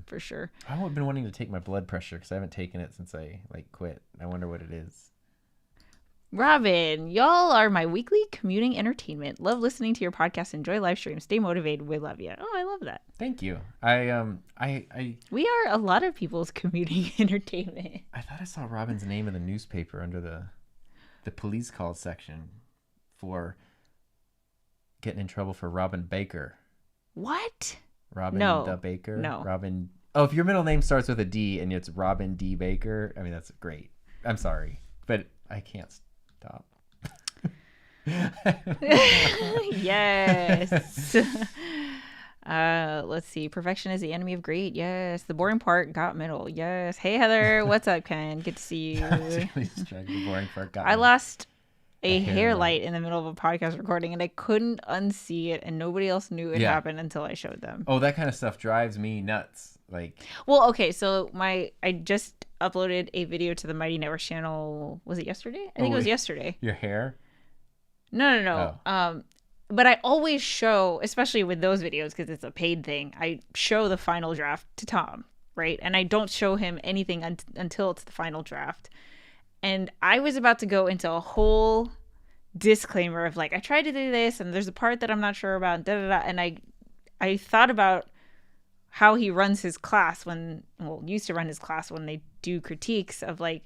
[SPEAKER 2] for sure.
[SPEAKER 1] I've been wanting to take my blood pressure because I haven't taken it since I quit. I wonder what it is.
[SPEAKER 2] Robin, y'all are my weekly commuting entertainment. Love listening to your podcast. Enjoy live streams. Stay motivated. We love you. Oh, I love that.
[SPEAKER 1] Thank you.
[SPEAKER 2] We are a lot of people's commuting entertainment.
[SPEAKER 1] I thought I saw Robin's name in the newspaper under the police call section for getting in trouble for Robin Baker.
[SPEAKER 2] What?
[SPEAKER 1] Robin the Baker?
[SPEAKER 2] No.
[SPEAKER 1] Robin. Oh, if your middle name starts with a D and it's Robin D. Baker, I mean, that's great. I'm sorry, but I can't stop.
[SPEAKER 2] Yes. Let's see. Perfection is the enemy of great. Yes. The boring part got middle. Yes. Hey, Heather. What's up, Ken? Good to see you.
[SPEAKER 1] The boring part got
[SPEAKER 2] I
[SPEAKER 1] middle.
[SPEAKER 2] Lost a hair light in the middle of a podcast recording, and I couldn't unsee it, and nobody else knew it happened until I showed them.
[SPEAKER 1] Oh, that kind of stuff drives me nuts.
[SPEAKER 2] Well, okay, so I just uploaded a video to the Mighty Network channel. Was it yesterday? I think it was yesterday.
[SPEAKER 1] Your hair?
[SPEAKER 2] No.
[SPEAKER 1] Oh.
[SPEAKER 2] But I always show, especially with those videos, because it's a paid thing, I show the final draft to Tom, right? And I don't show him anything until it's the final draft. And I was about to go into a whole disclaimer of I tried to do this, and there's a part that I'm not sure about, and I thought about how he runs his class used to run his class when they do critiques of the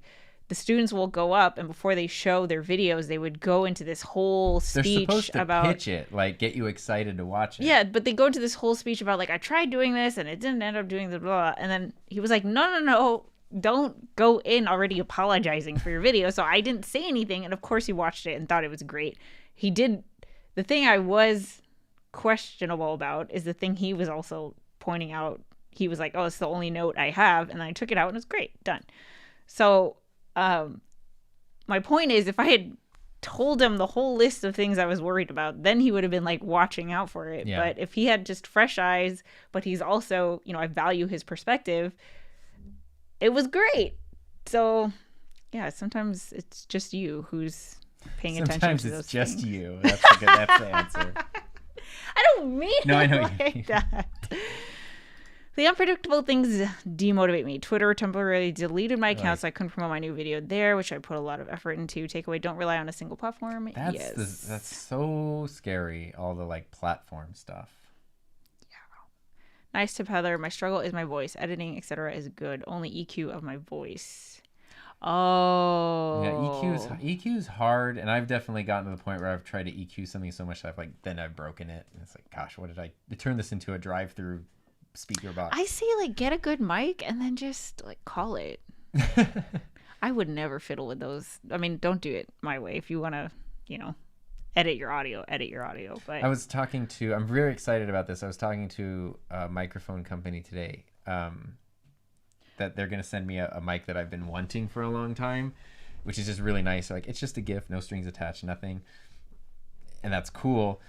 [SPEAKER 2] students will go up, and before they show their videos, they would go into this whole speech.
[SPEAKER 1] They're supposed to
[SPEAKER 2] about
[SPEAKER 1] pitch it, get you excited to watch it.
[SPEAKER 2] Yeah, but they go into this whole speech about I tried doing this and it didn't end up doing the blah. And then he was like, no, don't go in already apologizing for your video. So I didn't say anything, and of course he watched it and thought it was great. He did. The thing I was questionable about is the thing he was also pointing out. He was like, oh, it's the only note I have, and I took it out and it's great, done. So my point is, if I had told him the whole list of things I was worried about, then he would have been watching out for it.
[SPEAKER 1] Yeah.
[SPEAKER 2] But if he had just fresh eyes, but he's also, I value his perspective, it was great. So yeah, sometimes it's just you who's paying attention to those things.
[SPEAKER 1] Sometimes it's just you. That's the answer.
[SPEAKER 2] I don't mean
[SPEAKER 1] no, I know
[SPEAKER 2] like that. The unpredictable things demotivate me. Twitter temporarily deleted my account, so I couldn't promote my new video there, which I put a lot of effort into. Takeaway, don't rely on a single platform.
[SPEAKER 1] That's so scary, all the platform stuff.
[SPEAKER 2] Yeah. Nice tip, Heather. My struggle is my voice. Editing, etc. is good. Only EQ of my voice. Oh.
[SPEAKER 1] Yeah, EQ's hard, and I've definitely gotten to the point where I've tried to EQ something so much that I've broken it. And it's gosh, what did I turn this into a drive-through speaker box?
[SPEAKER 2] I say get a good mic and then just call it. I would never fiddle with those. I mean, don't do it my way. If you want to, edit your audio. But
[SPEAKER 1] I'm very excited about this. I was talking to a microphone company today that they're going to send me a mic that I've been wanting for a long time, which is just really nice. It's just a gift, no strings attached, nothing. And that's cool.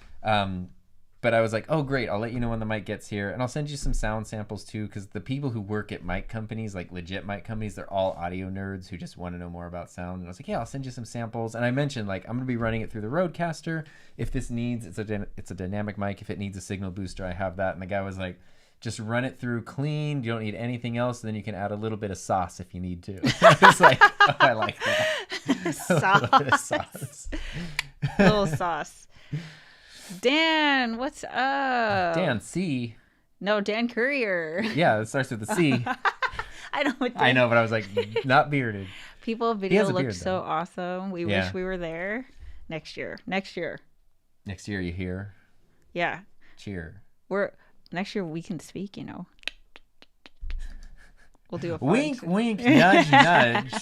[SPEAKER 1] But I was like, oh, great. I'll let you know when the mic gets here. And I'll send you some sound samples, too, because the people who work at mic companies, legit mic companies, they're all audio nerds who just want to know more about sound. And I was like, yeah, I'll send you some samples. And I mentioned, I'm going to be running it through the Rodecaster. If this needs, it's a dynamic mic. If it needs a signal booster, I have that. And the guy was like, Just run it through clean. You don't need anything else. Then you can add a little bit of sauce if you need to. It's like, oh, I like that.
[SPEAKER 2] Sauce.
[SPEAKER 1] A little bit of sauce.
[SPEAKER 2] Little sauce. Dan, what's up?
[SPEAKER 1] Dan C.
[SPEAKER 2] No, Dan Courier.
[SPEAKER 1] Yeah, it starts with the C.
[SPEAKER 2] I know.
[SPEAKER 1] I know, but I was like, not bearded.
[SPEAKER 2] People
[SPEAKER 1] He
[SPEAKER 2] video
[SPEAKER 1] has a
[SPEAKER 2] looked
[SPEAKER 1] beard,
[SPEAKER 2] so
[SPEAKER 1] though.
[SPEAKER 2] awesome. We
[SPEAKER 1] Yeah.
[SPEAKER 2] wish we were there. Next year.
[SPEAKER 1] Next year, you hear?
[SPEAKER 2] Yeah.
[SPEAKER 1] Cheer.
[SPEAKER 2] Next year we can speak, you know. We'll do a fun
[SPEAKER 1] Wink, wink, nudge, nudge.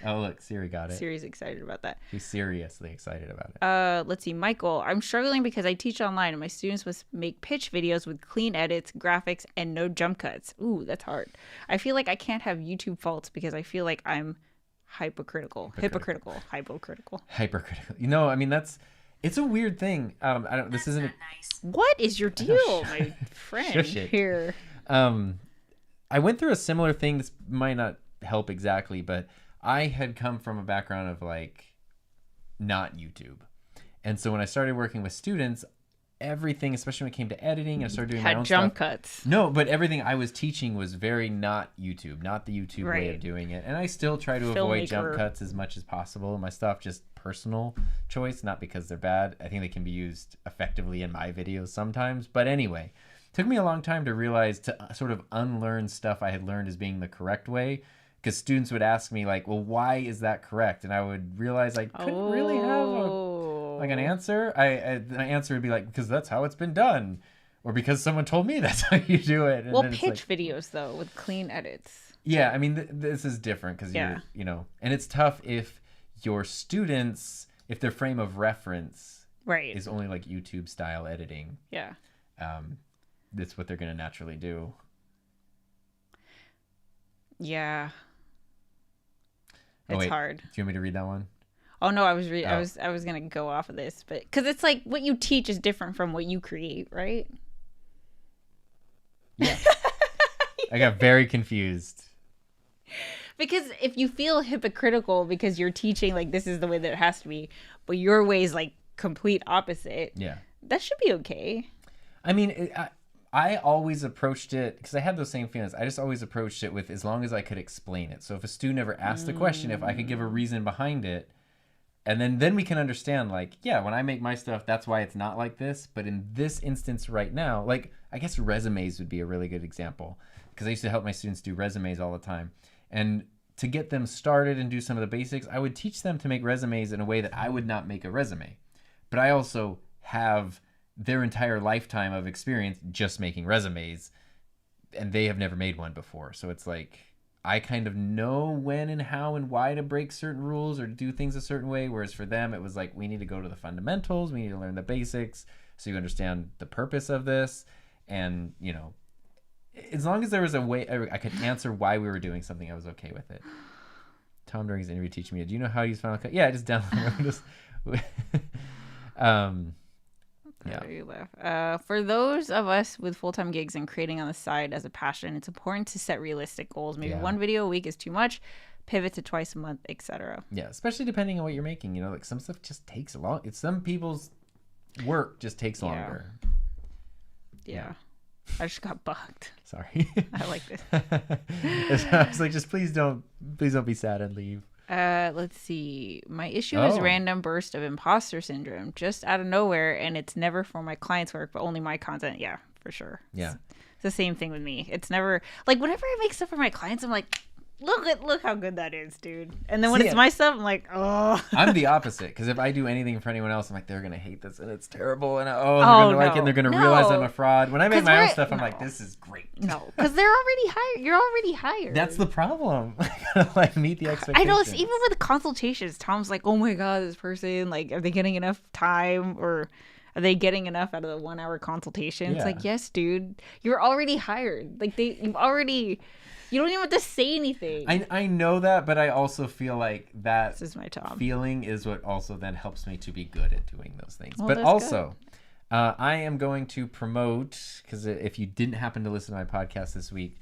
[SPEAKER 1] Oh, look, Siri got it.
[SPEAKER 2] Siri's excited about that.
[SPEAKER 1] She's seriously excited about it.
[SPEAKER 2] Let's see. Michael, I'm struggling because I teach online and my students must make pitch videos with clean edits, graphics, and no jump cuts. Ooh, that's hard. I feel like I can't have YouTube faults because I feel like I'm hypocritical.
[SPEAKER 1] Hypercritical. You know, I mean, it's a weird thing. I don't. This isn't.
[SPEAKER 2] What is your deal, my friend?
[SPEAKER 1] Shush it.
[SPEAKER 2] Here.
[SPEAKER 1] I went through a similar thing. This might not help exactly, but I had come from a background of like not YouTube, and so when I started working with students, everything, especially when it came to editing, and I started doing my own
[SPEAKER 2] Had jump
[SPEAKER 1] stuff.
[SPEAKER 2] cuts.
[SPEAKER 1] No, but everything I was teaching was very not YouTube, not the YouTube way
[SPEAKER 2] Right.
[SPEAKER 1] of doing it, and I still try to avoid jump
[SPEAKER 2] Filmmaker.
[SPEAKER 1] cuts as much as possible. My stuff just personal choice, not because they're bad. I think they can be used effectively in my videos sometimes. But anyway, it took me a long time to realize to sort of unlearn stuff I had learned as being the correct way, because students would ask me like, well, why is that correct? And I would realize I couldn't really have an answer. The answer would be like, because that's how it's been done, or because someone told me that's how you do it. And
[SPEAKER 2] Well,
[SPEAKER 1] then it's
[SPEAKER 2] pitch
[SPEAKER 1] like,
[SPEAKER 2] videos though with clean edits.
[SPEAKER 1] yeah, I mean, this is different because
[SPEAKER 2] Yeah.
[SPEAKER 1] you're, you know, and it's tough if your students, if their frame of reference
[SPEAKER 2] Right.
[SPEAKER 1] is only like YouTube style editing,
[SPEAKER 2] Yeah.
[SPEAKER 1] that's what they're going to naturally do.
[SPEAKER 2] Yeah.
[SPEAKER 1] Oh,
[SPEAKER 2] It's
[SPEAKER 1] wait.
[SPEAKER 2] hard.
[SPEAKER 1] Do you want me to read that one?
[SPEAKER 2] Oh no, I was
[SPEAKER 1] Oh.
[SPEAKER 2] I was gonna go off of this, but because it's like what you teach is different from what you create, right?
[SPEAKER 1] Yeah. I got very confused.
[SPEAKER 2] Because if you feel hypocritical because you're teaching like this is the way that it has to be, but your way is like complete opposite,
[SPEAKER 1] Yeah.
[SPEAKER 2] that should be okay.
[SPEAKER 1] I mean, I always approached it because I had those same feelings. I just always approached it with as long as I could explain it. So if a student ever asked a question, if I could give a reason behind it, and then we can understand, like, yeah, when I make my stuff, that's why it's not like this. But in this instance right now, like, I guess resumes would be a really good example because I used to help my students do resumes all the time. And to get them started and do some of the basics, I would teach them to make resumes in a way that I would not make a resume. But I also have their entire lifetime of experience just making resumes, and they have never made one before. So it's like I kind of know when and how and why to break certain rules or do things a certain way, whereas for them it was like, we need to go to the fundamentals, we need to learn the basics so you understand the purpose of this. And, you know, as long as there was a way I could answer why we were doing something, I was okay with it. Tom during his interview teaching me, do you know how to use Final Cut? Yeah, I just download
[SPEAKER 2] Yeah. You laugh. For those of us with full-time gigs and creating on the side as a passion, it's important to set realistic goals. Maybe one video a week is too much. Pivot to twice a month, etc.
[SPEAKER 1] Yeah, especially depending on what you're making. You know, like some stuff just takes a long. It's some people's work just takes longer.
[SPEAKER 2] Yeah. I just got bugged.
[SPEAKER 1] Sorry.
[SPEAKER 2] I like this.
[SPEAKER 1] I was like, just please don't be sad and leave.
[SPEAKER 2] Let's see. My issue is random burst of imposter syndrome, just out of nowhere, and it's never for my clients' work, but only my content. Yeah, for sure.
[SPEAKER 1] Yeah.
[SPEAKER 2] It's the same thing with me. It's never like whenever I make stuff for my clients, I'm like, look how good that is, dude. And then when it's my stuff, I'm like, oh.
[SPEAKER 1] I'm the opposite, because if I do anything for anyone else, I'm like, they're gonna hate this and it's terrible, and they're gonna like it, and they're gonna realize I'm a fraud. When I make my own stuff, I'm like, this is great.
[SPEAKER 2] No, because they're already hired. You're already hired.
[SPEAKER 1] That's the problem. I gotta like meet the expectations.
[SPEAKER 2] I know. It's even with consultations, Tom's like, oh my god, this person, like, are they getting enough time, or are they getting enough out of the 1 hour consultation? It's like, yes, dude, you're already hired. Like you don't even have to say anything.
[SPEAKER 1] I know that, but I also feel like that
[SPEAKER 2] this is my job.
[SPEAKER 1] Feeling is what also then helps me to be good at doing those things.
[SPEAKER 2] Well,
[SPEAKER 1] but
[SPEAKER 2] that's
[SPEAKER 1] also, I am going to promote, because if you didn't happen to listen to my podcast this week,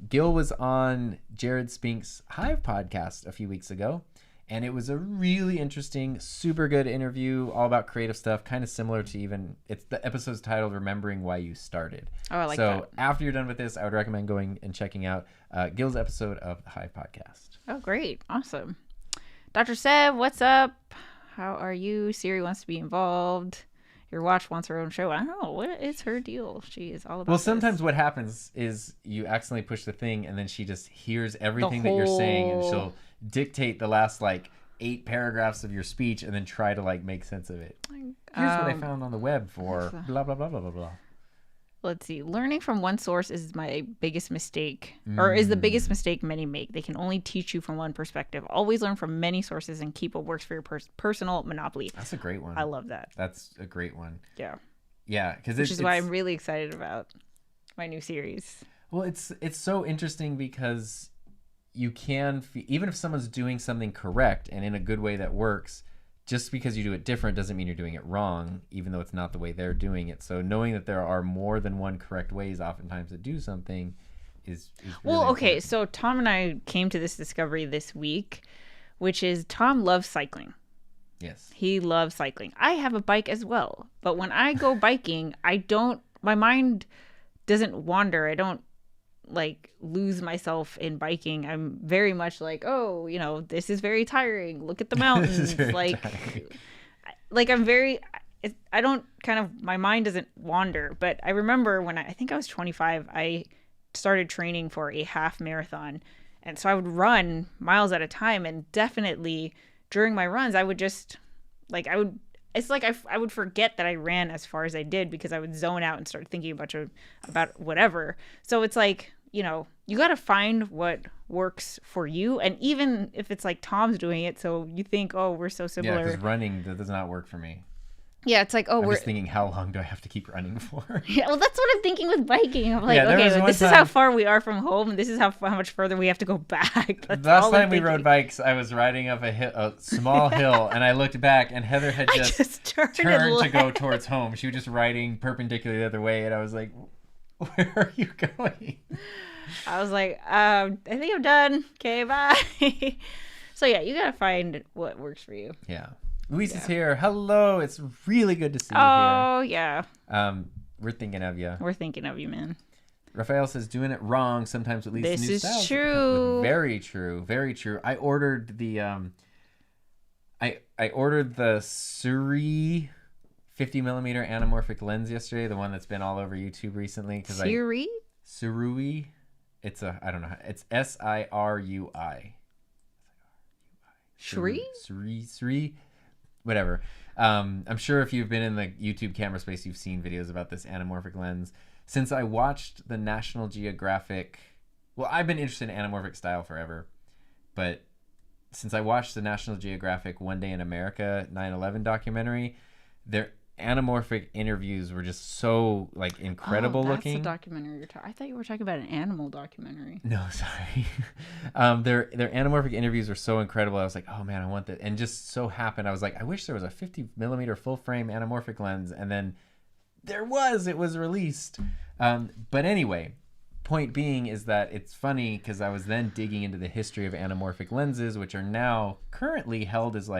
[SPEAKER 1] Gil was on Jared Spink's Hive podcast a few weeks ago, And it was a really interesting, super good interview, all about creative stuff, kind of similar to the episode's titled Remembering Why You Started.
[SPEAKER 2] Oh, I like that.
[SPEAKER 1] So after you're done with this, I would recommend going and checking out Gil's episode of the Hive Podcast.
[SPEAKER 2] Oh, great. Awesome. Dr. Seb, what's up? How are you? Siri wants to be involved. Your watch wants her own show. I don't know. What is her deal? She is all about
[SPEAKER 1] Well, sometimes
[SPEAKER 2] this.
[SPEAKER 1] what happens is you accidentally push the thing and then she just hears everything that you're saying and she'll dictate the last 8 paragraphs of your speech and then try to make sense of it. Here's what I found on the web for blah, blah, blah, blah, blah, blah.
[SPEAKER 2] Let's see. Learning from one source is my biggest mistake, or is the biggest mistake many make. They can only teach you from one perspective. Always learn from many sources and keep what works for your personal monopoly.
[SPEAKER 1] That's a great one.
[SPEAKER 2] I love that.
[SPEAKER 1] That's a great one.
[SPEAKER 2] Yeah.
[SPEAKER 1] Yeah,
[SPEAKER 2] which is why I'm really excited about my new series.
[SPEAKER 1] Well, it's so interesting because you can, even if someone's doing something correct and in a good way that works, just because you do it different doesn't mean you're doing it wrong, even though it's not the way they're doing it. So knowing that there are more than one correct ways oftentimes to do something is really
[SPEAKER 2] okay.
[SPEAKER 1] important.
[SPEAKER 2] So Tom and I came to this discovery this week, which is Tom loves cycling.
[SPEAKER 1] Yes.
[SPEAKER 2] He loves cycling. I have a bike as well. But when I go biking, my mind doesn't wander. I don't lose myself in biking. I'm very much this is very tiring. Look at the mountains. I don't my mind doesn't wander. But I remember when I think I was 25, I started training for a half marathon. And so I would run miles at a time. And definitely during my runs, I would just I would forget that I ran as far as I did because I would zone out and start thinking about whatever. So it's you got to find what works for you. And even if it's Tom's doing it, so you think, oh, we're so similar.
[SPEAKER 1] Yeah, because running does not work for me.
[SPEAKER 2] Yeah, it's
[SPEAKER 1] I'm just thinking, how long do I have to keep running for?
[SPEAKER 2] Yeah, well, that's what I'm thinking with biking. I'm this is
[SPEAKER 1] time...
[SPEAKER 2] how far we are from home, and this is how much further we have to go back.
[SPEAKER 1] The last time we rode bikes, I was riding up a small hill, and I looked back, and Heather had just turned to go towards home. She was just riding perpendicularly the other way, and I was like, where are you going?
[SPEAKER 2] I was like, I think I'm done. Okay, bye. So, yeah, you got to find what works for you.
[SPEAKER 1] Yeah. Luis is here. Hello. It's really good to see you here.
[SPEAKER 2] Oh, yeah.
[SPEAKER 1] We're thinking of you.
[SPEAKER 2] We're thinking of you, man.
[SPEAKER 1] Raphael says doing it wrong sometimes leads to new styles.
[SPEAKER 2] This is true.
[SPEAKER 1] Very true. Very true. I ordered the I ordered the Suri 50mm anamorphic lens yesterday, the one that's been all over YouTube recently. Surui. It's I don't know. It's Sirui. Suri. Whatever. I'm sure if you've been in the YouTube camera space, you've seen videos about this anamorphic lens. Since I watched the National Geographic, well, I've been interested in anamorphic style forever, but since I watched the National Geographic One Day in America 9/11 documentary, their anamorphic interviews were just so incredible looking.
[SPEAKER 2] That's the documentary you're talking. I thought you were talking about an animal documentary.
[SPEAKER 1] No, sorry. Their anamorphic interviews were so incredible. I was like, oh man, I want that. And just so happened, I was like, I wish there was a 50mm full frame anamorphic lens. And then it was released. But anyway, point being is that it's funny because I was then digging into the history of anamorphic lenses, which are now currently held as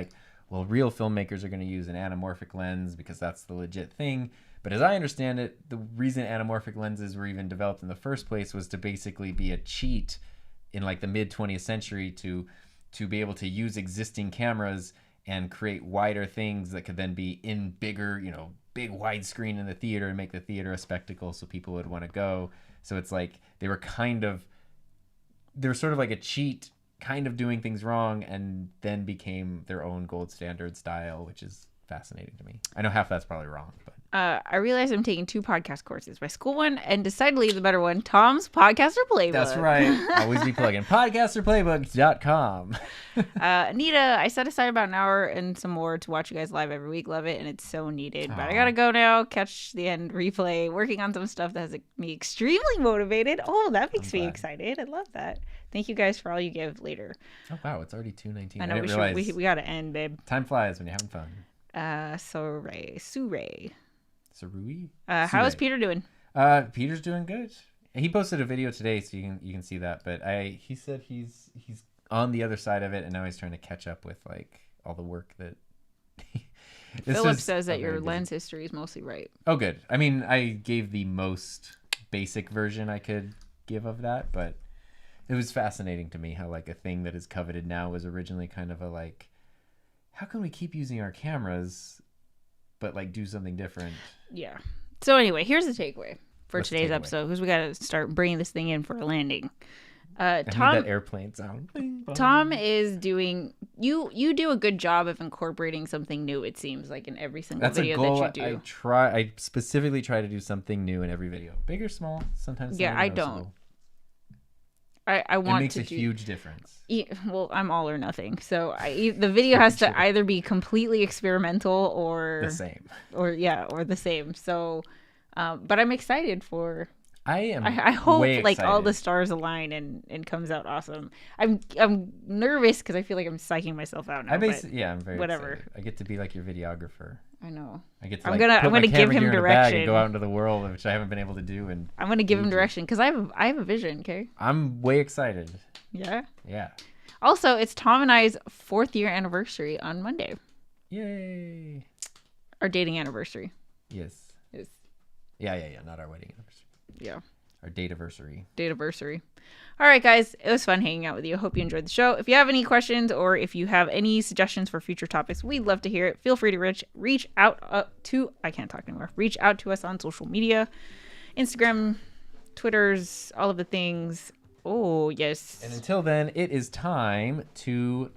[SPEAKER 1] well, real filmmakers are going to use an anamorphic lens because that's the legit thing. But as I understand it, the reason anamorphic lenses were even developed in the first place was to basically be a cheat in the mid 20th century to be able to use existing cameras and create wider things that could then be in bigger, big widescreen in the theater and make the theater a spectacle so people would want to go. So it's they were sort of like a cheat, kind of doing things wrong, and then became their own gold standard style, which is fascinating to me. I know half that's probably wrong, but
[SPEAKER 2] I realized I'm taking 2 podcast courses, my school one and decidedly the better one, Tom's Podcaster Playbook.
[SPEAKER 1] That's right. Always be plugging podcasterplaybook.com.
[SPEAKER 2] Anita, I set aside about an hour and some more to watch you guys live every week. Love it, and it's so needed. But I gotta go now, catch the end replay, working on some stuff that has me extremely motivated. Oh, that makes me excited. I love that. Thank you guys for all you give later.
[SPEAKER 1] Oh wow, it's already 2:19.
[SPEAKER 2] I know we gotta end, babe.
[SPEAKER 1] Time flies when you're having fun. Surui.
[SPEAKER 2] How is Peter doing?
[SPEAKER 1] Peter's doing good. He posted a video today, so you can see that. But he said he's on the other side of it, and now he's trying to catch up with like all the work that.
[SPEAKER 2] Philip says that your lens history is mostly right.
[SPEAKER 1] Oh, good. I mean, I gave the most basic version I could give of that, but it was fascinating to me how like a thing that is coveted now was originally kind of a like, how can we keep using our cameras, but like do something different?
[SPEAKER 2] Yeah. So anyway, here's the takeaway for today's episode, because we got to start bringing this thing in for a landing.
[SPEAKER 1] I need that airplane sound.
[SPEAKER 2] Tom is doing you do a good job of incorporating something new, it seems like, in every single video that you do.
[SPEAKER 1] I specifically try to do something new in every video, big or small. Sometimes
[SPEAKER 2] I don't. I want to.
[SPEAKER 1] It makes a huge difference.
[SPEAKER 2] Well, I'm all or nothing, so the video has to either be completely experimental or
[SPEAKER 1] the same,
[SPEAKER 2] or the same. So, but I'm excited for.
[SPEAKER 1] I
[SPEAKER 2] hope
[SPEAKER 1] way
[SPEAKER 2] like
[SPEAKER 1] excited.
[SPEAKER 2] all the stars align and comes out awesome. I'm nervous because I feel like I'm psyching myself out now.
[SPEAKER 1] I'm very
[SPEAKER 2] whatever.
[SPEAKER 1] Excited. I get to be like your videographer.
[SPEAKER 2] I know.
[SPEAKER 1] I get to.
[SPEAKER 2] I'm gonna give him direction
[SPEAKER 1] and go out into the world, which I haven't been able to do. And
[SPEAKER 2] I'm gonna give him direction because I have a vision. Okay.
[SPEAKER 1] I'm way excited.
[SPEAKER 2] Yeah.
[SPEAKER 1] Yeah.
[SPEAKER 2] Also, it's Tom and I's 4th year anniversary on Monday.
[SPEAKER 1] Yay.
[SPEAKER 2] Our dating anniversary.
[SPEAKER 1] Yes.
[SPEAKER 2] Yes.
[SPEAKER 1] Yeah. Not our wedding anniversary.
[SPEAKER 2] Yeah.
[SPEAKER 1] Our date-iversary.
[SPEAKER 2] Date-iversary. All right, guys. It was fun hanging out with you. I hope you enjoyed the show. If you have any questions or if you have any suggestions for future topics, we'd love to hear it. Feel free to reach out to... I can't talk anymore. Reach out to us on social media. Instagram, Twitters, all of the things. Oh, yes.
[SPEAKER 1] And until then, it is time to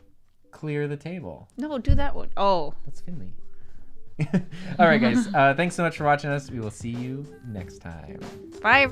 [SPEAKER 1] clear the table.
[SPEAKER 2] No, do that one. Oh.
[SPEAKER 1] That's Finley. All right, guys. Thanks so much for watching us. We will see you next time.
[SPEAKER 2] Bye.